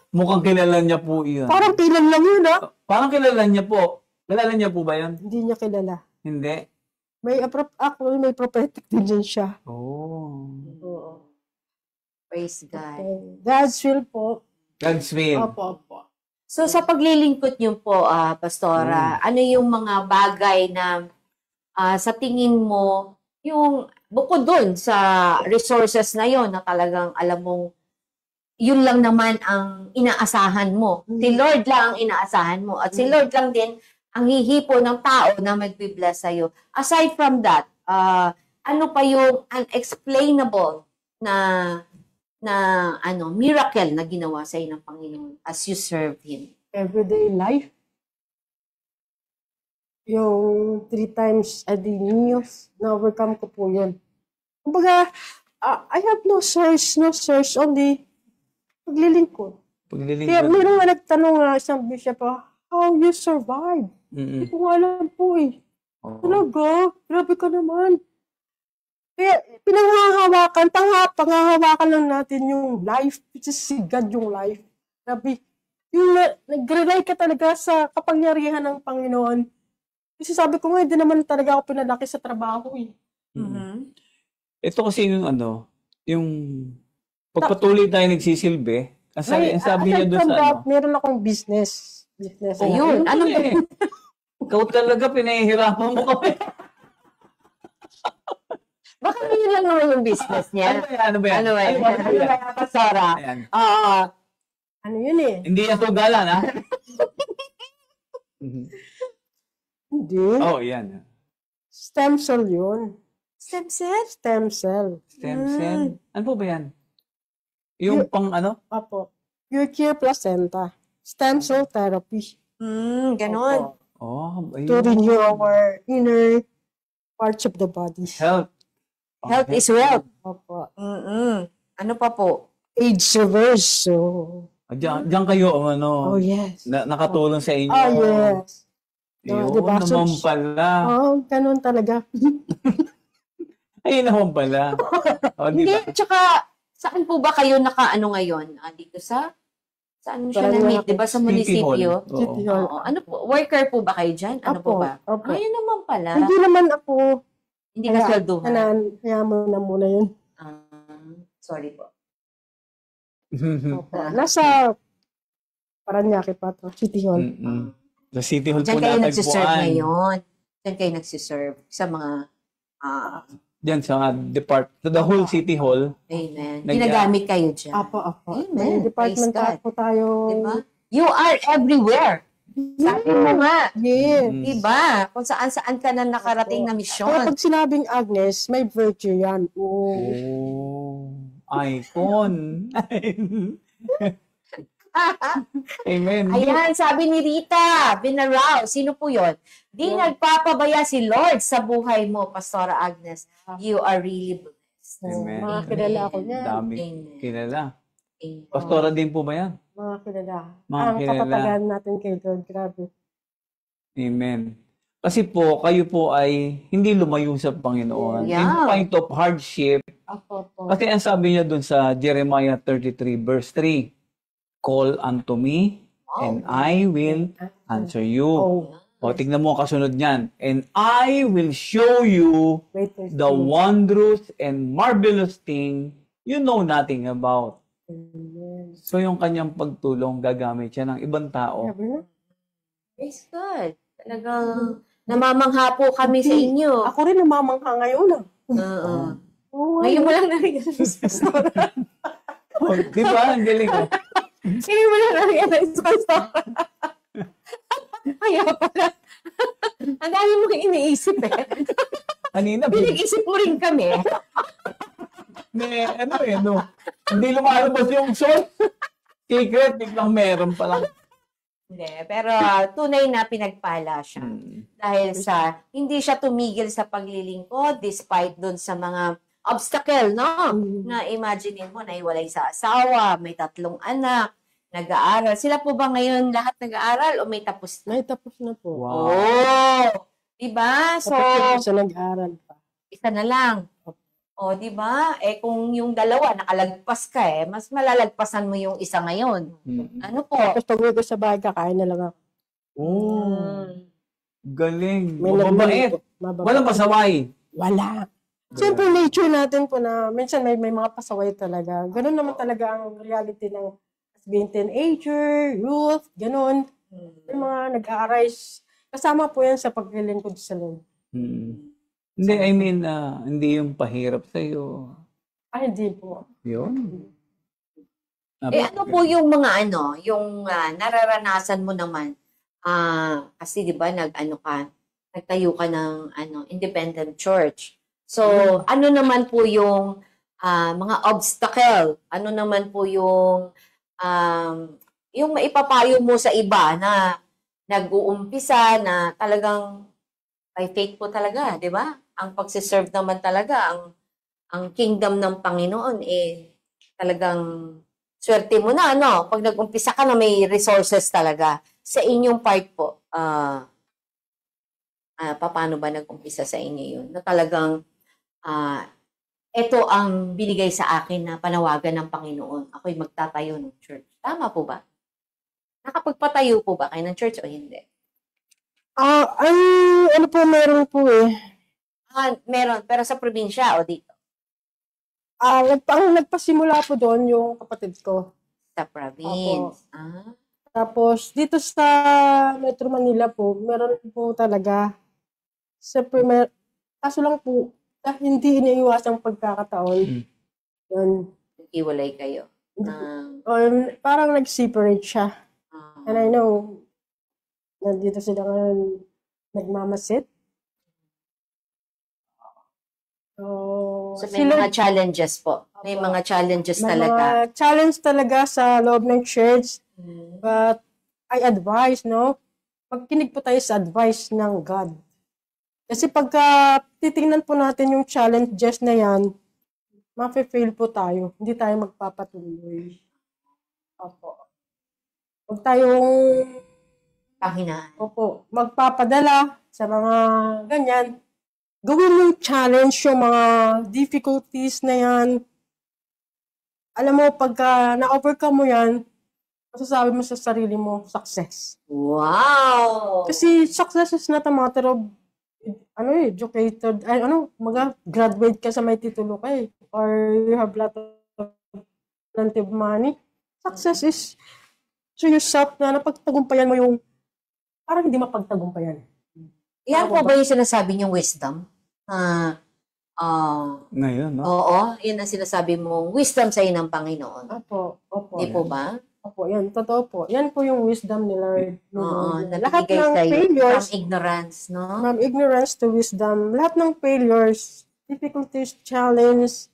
Mukhang kilala niya po yun. Parang kailan lang yun, Parang kilala niya po. Kilala niya po ba yun? Hindi niya kilala. Hindi. Actually, may prophetic din dyan siya. Oh. Oo. Praise God. God's will po. God's will. Opo. So, sa paglilingkod niyo po, Pastora, ano yung mga bagay na sa tingin mo, yung bukod dun sa resources na yon na talagang alam mong yun lang naman ang inaasahan mo. Si Lord lang ang inaasahan mo. At si Lord lang din ang hihipo ng tao na magbibless sa'yo. Aside from that, ano pa yung unexplainable na miracle na ginawa sa ng Panginoon as you serve Him? Everyday life. yung 3 times a day meals, na-overcome ko po yun. Kumbaga, I have no source, only paglilingkod. Kaya Paglilingkod. meron nga nagtanong nga isang bishop, how you survive? Mm-mm. Hindi ko nga alam po eh. Oo. Talaga? Grabe ka naman. Kaya panghahawakan lang natin yung life, which is si God yung life. Grabe. Yung nag-rely ka talaga sa kapangyarihan ng Panginoon. Kasi sabi ko nga, hindi naman talaga ako pinalaki sa trabaho eh. Mm-mm. Ito kasi yung yung pagpatuloy tayo nagsisilbi, ang sabi niya aside doon from sa that, meron akong business. Ayun, ano ba? Ikaw talaga, pinahihirapan mo kami. Baka yun lang naman yung business niya. Ano ba yan? Ano ba yan? Pastora. Ayan. Ano yun eh? Hindi yan tugalan, ha? Hindi. Oh, yan. Stem cell yun. Stem cell? Stem cell. Stem cell. Ano po ba yan? Yung pang ano? Apo. Pure Care Placenta. Stem cell therapy. Ganon. Oh, To ayun. renew our inner parts of the body. Health. Oh, Health is wealth. Opo. Ano pa po? Age reverse. So, Diyan kayo, oh yes. nakatulong sa inyo. Oh yes. Ayun Diba? naman pala. Oh, ganun talaga. Ayun naman pala. Oh, Hindi, diba? tsaka saan po ba kayo nakaano ngayon? Dito saan mo siya Parang na-meet? Diba sa City munisipyo? Hall. Oo. City Hall. Oo. Ano po? Worker po ba kayo dyan? Ano po Opo, ba? opo. Ayun naman pala. Hindi naman ako, Hindi ka swelduhan. kaya mo na muna yun. Sorry po. Opo. Nasa Paranaque pa to, City Hall. Mm-mm. Sa City Hall po Diyan kayo natagpuan. nagsiserve ngayon. Diyan kayo nagsiserve sa mga Diyan sa the whole City Hall. amen. Nag- Ginagamit kayo dyan. Apo. Amen. May department Praise God. po tayo. Diba? You are everywhere. Sabi mo nga. Yes. Diba? Kung saan-saan ka na nakarating na Kaya misyon. pag sinabing Agnes, may virtue yan. Oh, icon. Amen. Ayan, sabi ni Rita Binarao. Sino po yon? Di nagpapabaya si Lord sa buhay mo, Pastora Agnes. You are really blessed. Amen. Mga kilala ako niyan. Dami Amen. kilala. Amen. Pastora din po ba yan? Mga kilala. Mga Ang kilala. kapatagan natin kay Lord. Grabe. Amen. Kasi po, kayo po ay hindi lumayo sa Panginoon. Yeah. In point of hardship, Apo. kasi ang sabi niya dun sa Jeremiah 33 verse 3, call unto me and I will answer you. Oh, O, tignan mo ang kasunod niyan. And I will show you wait. the wondrous and marvelous thing you know nothing about. Amen. So, yung kanyang pagtulong, gagamit siya ng ibang tao. Grabe na. Praise God. Talagang namamangha po kami sa inyo. Ako rin namamangha ngayon. Oo. Oh, Ngayon mo lang narinig sa Pastora. Oh, di ba? Ang galing. Oh. Ngayon mo lang narinig sa Pastora. Kaya pala. Ang dami mong iniisip eh. Kanina, Pinag-isip mo rin kami. Hindi lumalabas yung soul. Secret, biglang meron pa lang. Hindi, pero tunay na pinagpala siya. Dahil sa, hindi siya tumigil sa paglilingkod despite dun sa mga obstacle, no? Na imagine mo, naiwalay sa asawa, may 3 anak, nag-aaral. Sila po ba ngayon lahat nag-aaral o may tapos na? May tapos na po. Wow. Oh! Diba? So, Tapos na nag-aaral pa. isa na lang. O, di ba? Eh, kung yung dalawa, nakalagpas ka mas malalagpasan mo yung isa ngayon. Ano po? Tapos pag uwi ko sa bahay, kakain na lang ako. Oh, galing. May Mababait. Mababait. Walang pasaway. Wala. Siyempre, nature natin po na minsan may mga pasaway talaga. Ganun naman talaga ang reality ng being teenager, youth, ganun. May mga nag-a-arise. Kasama po yan sa paglilingkod sa Lord. Hindi, I mean, hindi yung pahirap sa'yo. Ay, hindi po. Yun. Ano po yung mga yung nararanasan mo naman? Kasi 'di ba nagtayo ka ng independent church. So, ano naman po yung mga obstacle? Ano naman po yung maipapayo mo sa iba na nag-uumpisa na talagang by faith po talaga, di ba? Ang pagsiserve naman talaga, ang kingdom ng Panginoon, talagang swerte mo na, ano? Pag nag-umpisa ka na may resources talaga. Sa inyong part po, paano ba nag-umpisa sa inyo yun? Na talagang, ito ang binigay sa akin na panawagan ng Panginoon. Ako'y magtatayo ng church. Tama po ba? Nakapagpatayo po ba kayo ng church o hindi? Ano po, meron po eh. Meron, pero sa probinsya o dito? Ang nagpasimula po doon yung kapatid ko. Sa province. Tapos, dito sa Metro Manila po, meron po talaga. Kaso lang po, hindi iniiwasang pagkakataon. Yun. Iwalay kayo. Parang nag-separate siya. And I know, nandito sila ngayon nagmamasit. So may mga challenges po. May mga challenges talaga. Mga challenge talaga sa loob ng church. But I advise, magkinig po tayo sa advice ng God. Kasi pagka titingnan po natin yung challenges na yan, mafe-fail po tayo. Hindi tayo magpapatuloy. Opo. Huwag tayong Panghinaan. Opo, magpapadala sa mga ganyan. Gawin yung challenge, yung mga difficulties na yan. Alam mo, pagka na-overcome mo yan, masasabi mo sa sarili mo, success. Wow! Kasi success is not a matter of, educated, graduate ka sa may titulo ka or you have lot of plenty of money. Success is to yourself na napagtagumpayan mo yung parang hindi mapagtagumpayan. Yan po ba yung sinasabi niyong wisdom? Ngayon, no? Oo, yun ang sinasabi mong wisdom sa ng Panginoon. Opo. Hindi po ba? Opo, yan. Totoo po. Yan po yung wisdom ni Lord. Oo, Lahat nabigay ng sa iyo failures, from ignorance, no? from ignorance to wisdom, lahat ng failures, difficulties, challenge,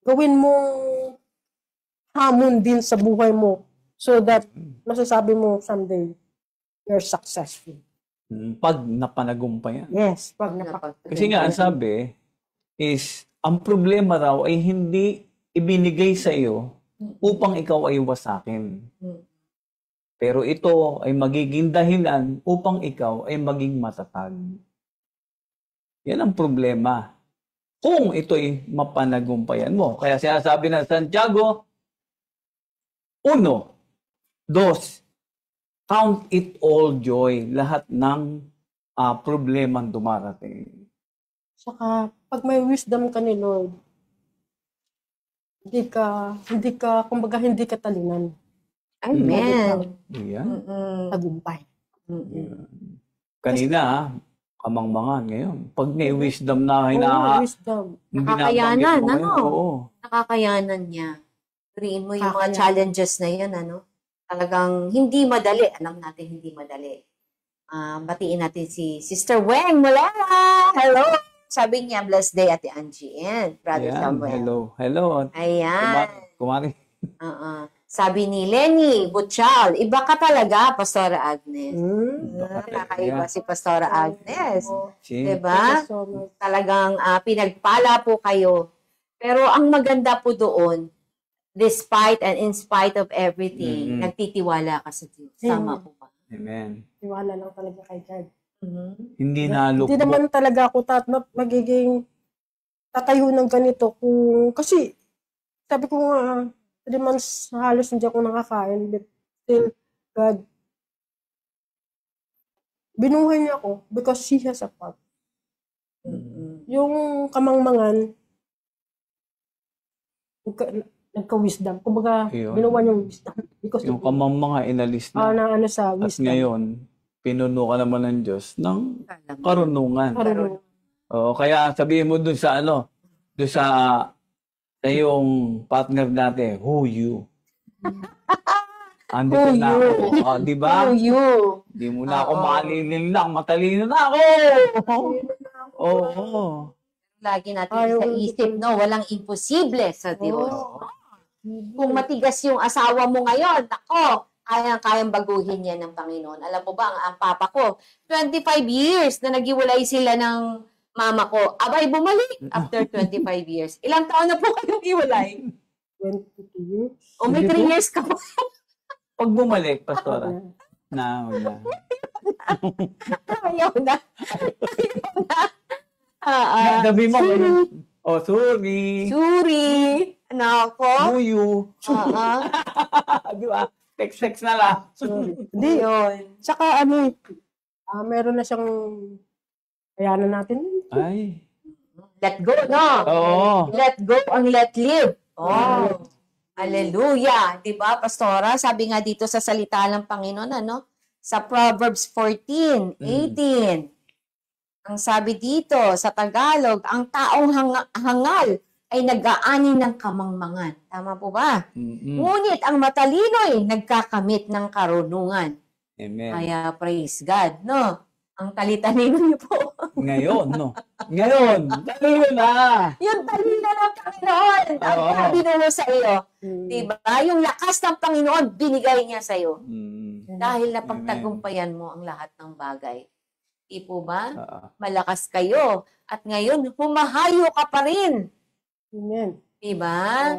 gawin mong hamon din sa buhay mo so that masasabi mo someday you're successful. Pag napanagumpayan. Yes, Kasi nga, ang sabi is, ang problema raw ay hindi ibinigay sa iyo upang ikaw ay wasakin. Pero ito ay magiging dahilan upang ikaw ay maging matatag. Yan ang problema. Kung ito'y mapanagumpayan mo. Kaya sinasabi ng Santiago, 1, 2, count it all joy, lahat ng problemang dumarating. Saka, pag may wisdom ka ni Lord, kumbaga hindi ka talinan. Amen. Yan. Tagumpay. Kanina, kamangmangan ngayon. Pag may wisdom na Wisdom. Nakakayanan, binabanggit mo ngayon, ano? oo. Nakakayanan niya. Puriin mo yung mga challenges na yan, ano? Talagang hindi madali. Alam natin hindi madali. Batiin natin si Sister Weng Molera. Hello! Sabi niya, blessed day, Ate Angie and Brother Samuel. Hello. Ayan. Kumari. Sabi ni Lenny Butchal, iba ka talaga, Pastora Agnes. Kakaiba si Pastora Agnes. Diba? Talagang pinagpala po kayo. Pero ang maganda po doon, despite and in spite of everything, nagtitiwala ka sa Diyos. Tama po ba? Amen. Tiwala lang talaga kay God. Hindi nalukbo. Hindi naman talaga ako magiging tatayo ng ganito. Kasi, sabi ko nga, 3 months halos hindi ako nakakain. But still, God, binuhay niya ako because He has a part. Yung kamangmangan, nagka-wisdom. Kumbaga, binuha niyang wisdom. Because yung kamangmanga inalis na. na sa At wisdom. ngayon, pinuno ka naman ng Diyos ng karunungan. Oo, kaya sabihin mo dun sa dun sa yung partner natin, who you? Andito na ako. Di ba? Who you? Di mo na ako malilin lang. Matalino na ako. Oo. Lagi natin sa isip, no? Walang imposible sa Diyos. Kung matigas yung asawa mo ngayon, ako, kayang baguhin yan ng Panginoon. Alam mo ba, ang papa ko, 25 years na naghiwalay sila ng mama ko. Abay, bumalik after 25 years. Ilang taon na po kayong hiwalay? 22 years. O may Sige 3 po. years ka pa. Pag bumalik, Pastora. Wala. Ayaw na. Ayaw na. Ah, Sabi mo, oh, sorry. Suri. Nako. Buyu. Di ba? Text na lang. Sorry. Hindi. Yun. Tsaka meron na siyang kayanan natin. Ay. Let go, no? Oo. Let go ang let live. Oh. Hallelujah. Di ba, Pastora? Sabi nga dito sa salita ng Panginoon, sa Proverbs 14:18. Ang sabi dito sa Tagalog, ang taong hangal ay nag-aani ng kamangmangan. Tama po ba? Ngunit ang matalino'y nagkakamit ng karunungan. Amen. Kaya praise God, no? Ang talitanino niyo po. Ngayon, no? Ngayon. Talino na. Yung talino ng Panginoon, ang Oo. sabi na sa iyo. Diba? Yung lakas ng Panginoon, binigay niya sa iyo. Dahil napagtagumpayan mo ang lahat ng bagay. Di po ba? Malakas kayo. At ngayon, humahayo ka pa rin. Amen. Diba?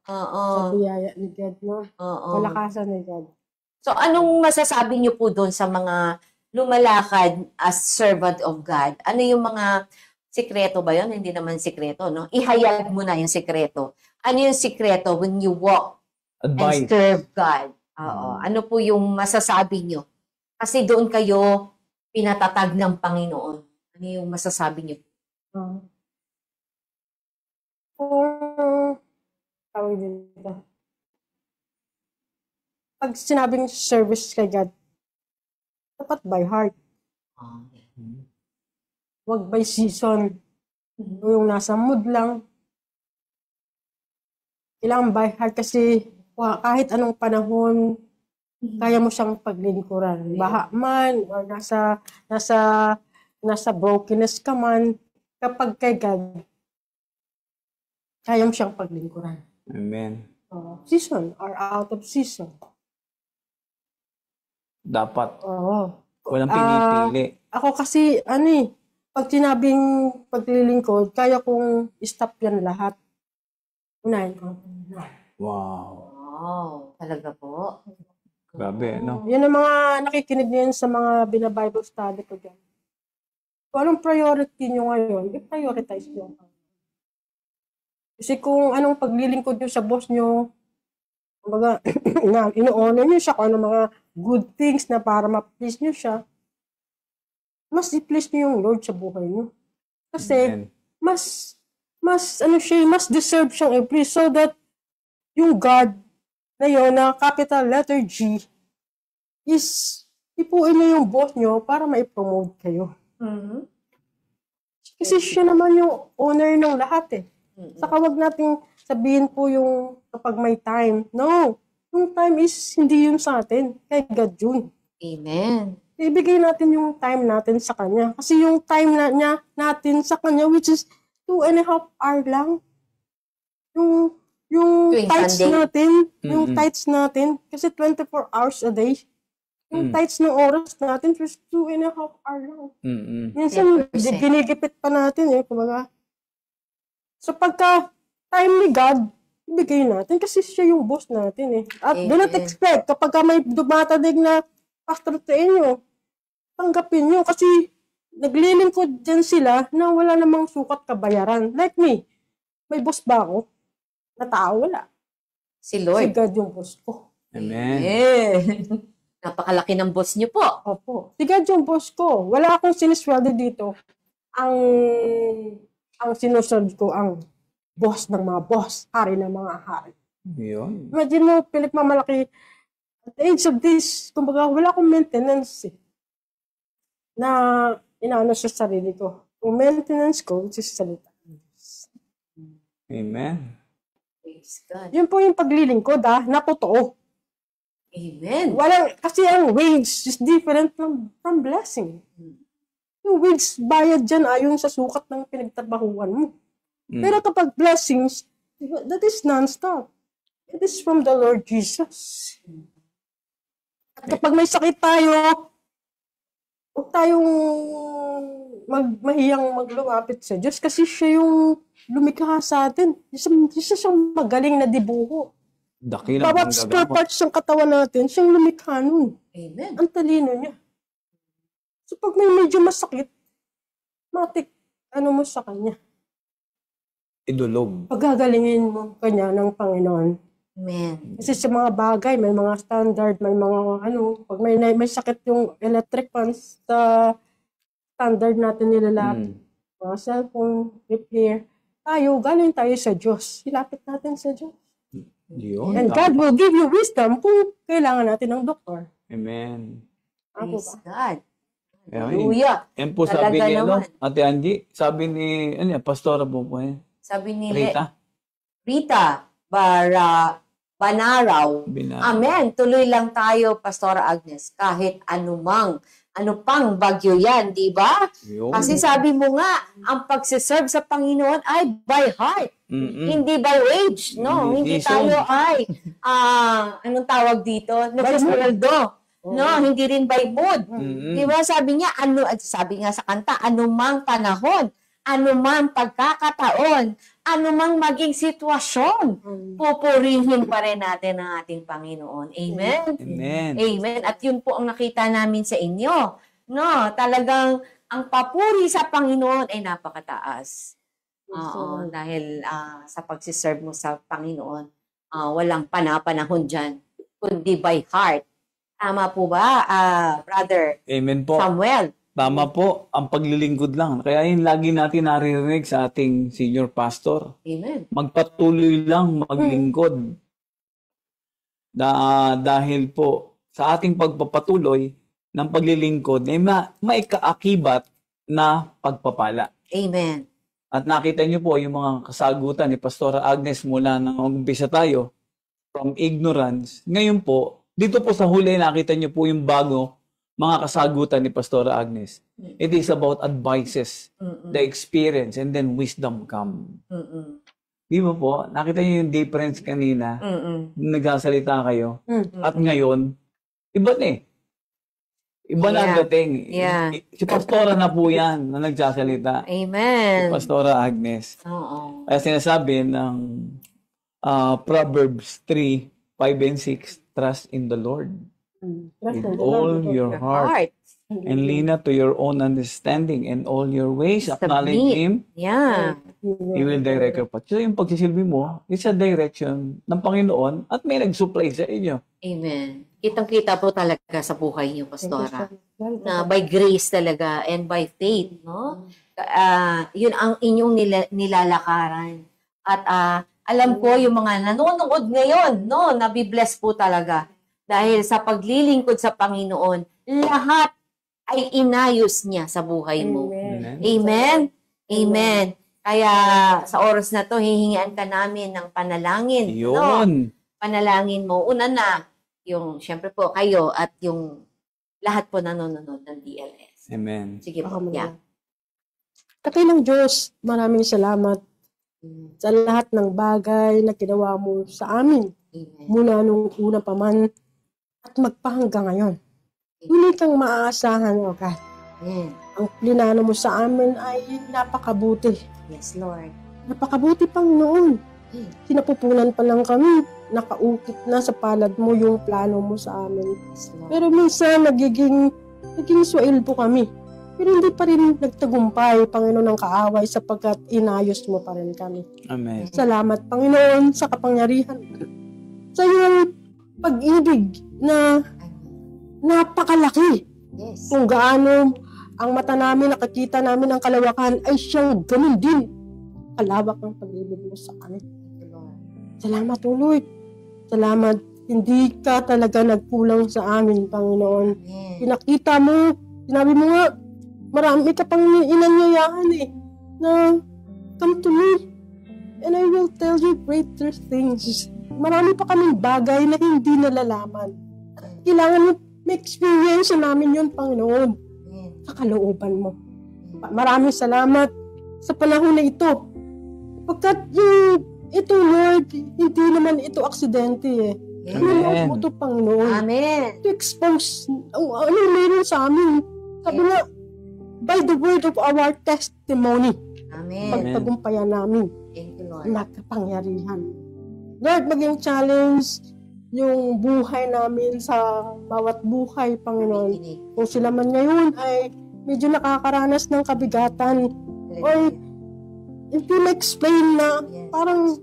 Sa Oo. biyaya ni God, no? Oo. Kalakasan ni God. So, anong masasabi niyo po doon sa mga lumalakad as servant of God? Ano yung mga sikreto ba yun? Hindi naman sikreto, no? Ihayag mo na yung sikreto. Ano yung sikreto when you walk and Advice. serve God? Oo. Ano po yung masasabi niyo? Kasi doon kayo pinatatag ng Panginoon. Ano yung masasabi niyo? Kung tawag dito. Pag sinabing service kay God, dapat by heart. Wag by season. Yung nasa mood lang. Kailangan by heart kasi kahit anong panahon, kaya mo siyang paglingkuran. Baha man, or nasa brokenness ka man, kapag kay God, kaya mo siyang paglingkuran. Amen. Season or out of season. Dapat. Oo. Walang pinipili. Ako kasi, pag sinabing paglilingkod, kaya kong stop yan lahat. Unahin ko. Wow. Wow. Talaga po? Grabe, no? Yan ang mga nakikinig niyan sa mga bina-Bible study ko dyan. Kung anong priority nyo ngayon, i-prioritize nyo. Kasi kung anong paglilingkod nyo sa boss nyo, kumbaga, ino-honor nyo siya, kung anong mga good things na para ma-please nyo siya, mas i-please nyo yung Lord sa buhay nyo. Kasi, Amen. mas deserve siyang i-please so that yung God na yun, na capital letter G, is ipuin niyo yung boss nyo para ma-promote kayo. Kasi siya naman yung owner ng lahat eh. Saka wag nating sabihin po yung kapag may time. No. Yung time is hindi yun sa atin. Kay God yun. Amen. Ibigay natin yung time natin sa Kanya. Kasi yung time natin sa Kanya, which is 2.5 hours lang. Yung Tuwing tights Sunday. natin, yung tights natin, kasi 24 hours a day. Yung tights ng oras natin, just 2.5 hours lang. Minsan, 10%. ginigipit pa natin eh, kumbaga. So pagka time ni God, ibigay natin kasi siya yung boss natin eh. At do not expect, kapag may dumatadig na pastor sa inyo, tanggapin nyo kasi naglilingkod dyan sila na wala namang sukat kabayaran. Like me, may boss ba ako? Na tao, wala. Si Si Lord. God yung boss ko. Amen. Napakalaki ng boss niyo po. Opo. Si God yung boss ko. Wala akong sinisweldo dito. Ang sinusunod ko ang boss ng mga boss, hari ng mga hari. Yun. Imagine mo, pinagmamalaki, at the age of this, kumbaga, wala akong maintenance eh, na inaano sa sarili ko. Yung maintenance ko, which is salita. Amen. Praise God. Yun po yung paglilingkod na totoo. Amen. Kasi ang wage is different from blessing. Yung wage bayad dyan ayon sa sukat ng pinagtrabahuan mo. Pero kapag blessings, that is non-stop. It is from the Lord Jesus. At kapag may sakit tayo, huwag tayong mahiyang maglumapit sa Diyos kasi siya yung lumikha sa atin. Isa siyang magaling na dibuho. Dakilang Bawat spare parts ng katawan natin, siyang lumikha nun. Amen. Ang talino niya. So pag may medyo masakit, matik, mo sa kanya. idulog. Pagagalingin mo kanya ng Panginoon. Amen. Kasi sa mga bagay, may mga standard, may mga pag may sakit yung electric fans, sa standard natin nilalapit. Mga cellphone, repair. Galing tayo sa Diyos. Ilapit natin sa Diyos. Yun. And God will give you wisdom kung kailangan natin ng doktor. Amen. Ako Praise ba? God. Ayan. Hallelujah. Yan po sabi Talaga ni naman. Ate Angie, sabi ni, Pastora po po yan. Sabi ni Rita. Banaraw. Bina. Amen. Tuloy lang tayo, Pastora Agnes. Kahit ano pang bagyo yan, di ba? Yun. Kasi sabi mo nga, ang pagsiserve sa Panginoon ay by heart. Hindi by wage, no? Hindi tayo ay, anong tawag dito? Nagsiserdo. No, hindi rin by mood. Di ba? Sabi niya, sabi nga sa kanta, anumang panahon, anumang pagkakataon, anumang maging sitwasyon, pupurihin pa rin natin ang ating Panginoon. Amen? Amen. Amen. At yun po ang nakita namin sa inyo. No, talagang ang papuri sa Panginoon ay napakataas. Oo, dahil sa pagsiserve mo sa Panginoon, walang panahon dyan, kundi by heart. Tama po ba, Brother Amen po. Samuel? Tama po, ang paglilingkod lang. Kaya yun lagi natin naririnig sa ating senior pastor. Amen. Magpatuloy lang maglingkod. Dahil po sa ating pagpapatuloy ng paglilingkod ay may kaakibat na pagpapala. Amen. At nakita niyo po yung mga kasagutan ni Pastora Agnes mula nang umpisa tayo from ignorance. Ngayon po, dito po sa huli nakita niyo po yung bago mga kasagutan ni Pastora Agnes. It is about advices, the experience, and then wisdom come. Di ba po? Nakita niyo yung difference kanina. Nagsasalita kayo. At ngayon, iba na eh. Iba na ang dating. Yeah. Si Pastora na po yan na nagsasalita. Amen. Si Pastora Agnes. Oo. Kaya sinasabi ng Proverbs 3, 5 and 6, trust in the Lord. With all your heart. And lean not to your own understanding, and all your ways acknowledge Him. Yeah. He will direct your path. So yung pagsisilbi mo, it's a direction ng Panginoon at may nag-supply sa inyo. Amen. Kitang-kita po talaga sa buhay niyo, Pastora. Na by grace talaga and by faith, no? Yun ang inyong nilalakaran. At alam ko yung mga nanonood ngayon, no, nabibless po talaga. Dahil sa paglilingkod sa Panginoon, lahat ay inayos niya sa buhay mo. Amen. Amen? Amen. Kaya sa oras na to, hihingian ka namin ng panalangin. No? Yun. Panalangin mo. Una na, yung syempre po kayo at yung lahat po nanonood ng DLS. Amen. Sige po. Yeah. Katilang Diyos, maraming salamat sa lahat ng bagay na ginawa mo sa amin. Amen. Mula nung una pa man at magpahanggang ngayon. Hindi kang maaasahan, O God. Amen. Ang plinano mo sa amin ay napakabuti. Yes, Lord. Napakabuti pang noon. Sinapupunan pa lang kami. Nakaukit na sa palad mo yung plano mo sa amin. Yes, Lord. Pero minsan naging swail po kami. Pero hindi pa rin nagtagumpay, Panginoon, ng kaaway sapagkat inayos mo pa rin kami. Amen. Salamat, Panginoon, sa kapangyarihan. Sa iyong pag-ibig na napakalaki. Yes. Kung gaano ang mata namin, nakikita namin ang kalawakan, ay siyang ganun din. Kalawak ang pag-ibig mo sa amin. Salamat, O Lord. Salamat. Hindi ka talaga nagkulang sa amin, Panginoon. Amen. Pinakita mo, sinabi mo nga, marami ka pang inanyayahan na come to me and I will tell you greater things. Marami pa kaming bagay na hindi nalalaman. Kailangan mo ma-experience namin yun, Panginoon, sa kalooban mo. Maraming salamat sa panahon na ito. Pagkat ito, Lord, hindi naman ito aksidente Tinulungan mo ito, Panginoon. Amen. To expose ano meron sa amin. Sabi nga, by the word of our testimony, Amen. pagtagumpayan namin, Thank you, Lord. nagkapangyarihan. Lord, maging challenge yung buhay namin sa bawat buhay, Panginoon. Kinig. Kung sila man ngayon ay medyo nakakaranas ng kabigatan, or hindi ma-explain na Yes. parang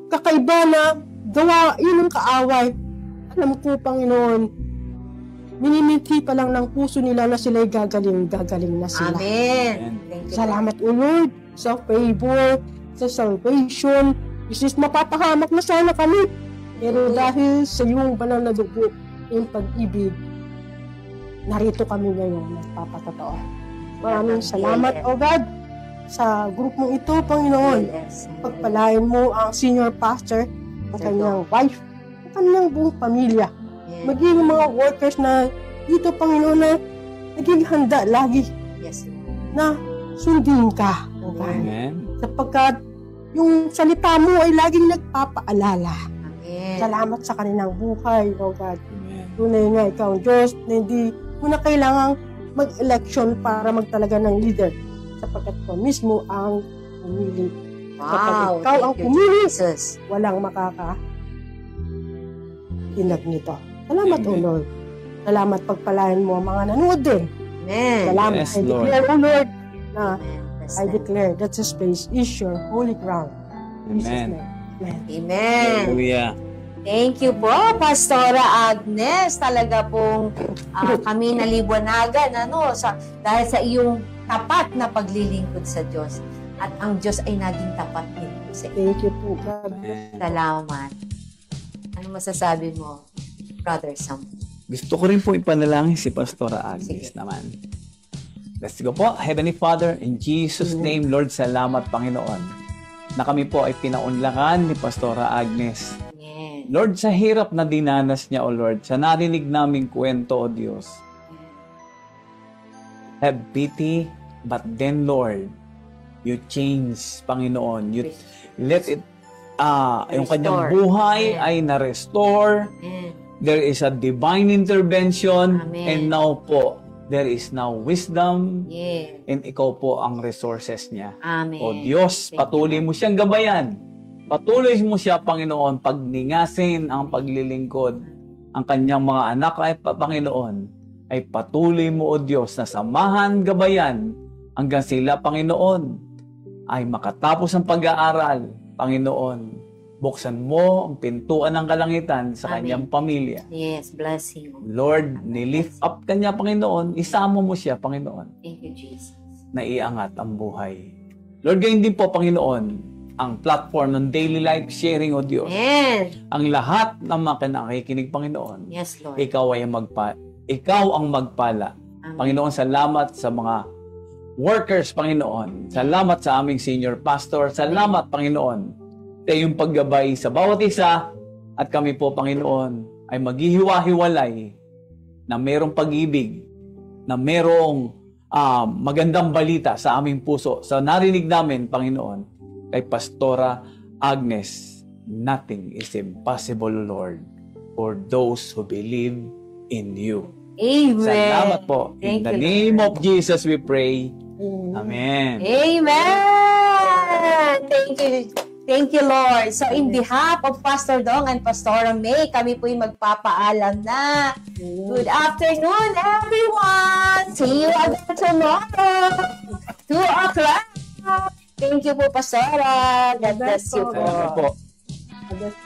kakaiba na gawa, yun ang kaaway. Alam ko, Panginoon, minimithi pa lang ng puso nila na sila'y gagaling na sila. Amen. Thank you, Salamat, O Lord, sa favor, sa salvation. Isis mapapahamak na sana kami. Pero dahil sa iyong banal na dugo, yung pag-ibig, narito kami ngayon, nagpapatotoo. Maraming salamat, O God, sa grupong ito, Panginoon. Yes. Pagpalain mo ang senior pastor, ang kanyang wife, ang kanyang buong pamilya. Yes. Maging mga workers na dito, Panginoon, na naging handa lagi Yes, Lord. na sundin ka, O God. Amen. Sapagkat yung salita mo ay laging nagpapaalala. Amen. Salamat sa kanilang buhay, O God. Amen. Tunay nga ikaw ang Diyos na hindi mo na kailangang mag-election para magtalaga ng leader. Sapagkat ikaw mismo ang pumili. Kapag Wow. ikaw ang Thank you, pumili, Jesus. walang makakahinag nito. Salamat, O Amen. Lord. Salamat pagpalain mo ang mga nanood din. Amen. Salamat. Yes, I Lord. declare, O Lord, na Amen. Bless I them. declare that this space is your holy ground. In Jesus' Amen. name. Amen. Amen. Hallelujah. Thank you po, Pastora Agnes. Talaga pong kami naliwanagan dahil sa iyong tapat na paglilingkod sa Diyos. At ang Diyos ay naging tapat din po sa iyo. Thank you po, God. Amen. Salamat. Ano masasabi mo, Brother Sam? Gusto ko rin po ipanalangin si Pastora Agnes Sige. naman. Let's go po. Heavenly Father, in Jesus' name, Lord, salamat, Panginoon, na kami po ay pinaunlakan ni Pastora Agnes. Amen. Lord, sa hirap na dinanas niya, O Lord, sa narinig naming kwento, O Diyos, have pity, but then, Lord, you change, Panginoon. You let it, yung kanyang Restore. buhay Amen. ay na-restore. Amen. There is a divine intervention. Amen. And now po, there is now wisdom. Yeah. And ikaw po ang resources niya. Amen. O Diyos, Thank patuloy you. mo siyang gabayan. Patuloy mo siya, Panginoon, pagningasin ang paglilingkod. Ang kanyang mga anak ay, Panginoon, ay patuloy mo, O Diyos, na samahan, gabayan, hanggang sila, Panginoon, ay makatapos ang pag-aaral. Panginoon, buksan mo ang pintuan ng kalangitan sa Amen. kanyang pamilya. Yes, blessing. Lord, nilift up kanya, Panginoon, isama mo siya, Panginoon, Thank you, Jesus. na iangat ang buhay. Lord, gayon din po, Panginoon, ang platform ng daily life sharing, O Diyos. Amen. Ang lahat ng mga nakikinig, Panginoon, Yes, Lord. ikaw ang magpala. Amen. Panginoon, salamat sa mga workers, Panginoon. Salamat sa aming senior pastor. Salamat, Panginoon, sa iyong paggabay sa bawat isa. At kami po, Panginoon, ay maghihiwa-hiwalay na merong pag-ibig, na merong magandang balita sa aming puso. Sa narinig namin, Panginoon, kay Pastora Agnes, nothing is impossible, Lord, for those who believe in you. Amen. Salamat po. In Thank the you, name Lord. of Jesus we pray. Amen. Amen. Thank you, Lord. So, in behalf of Pastor Dong and Pastora May, kami po'y magpapaalam na. Good afternoon, everyone. See you again tomorrow. 2 o'clock. Thank you po, Pastora. God bless you po. Salamat po. God bless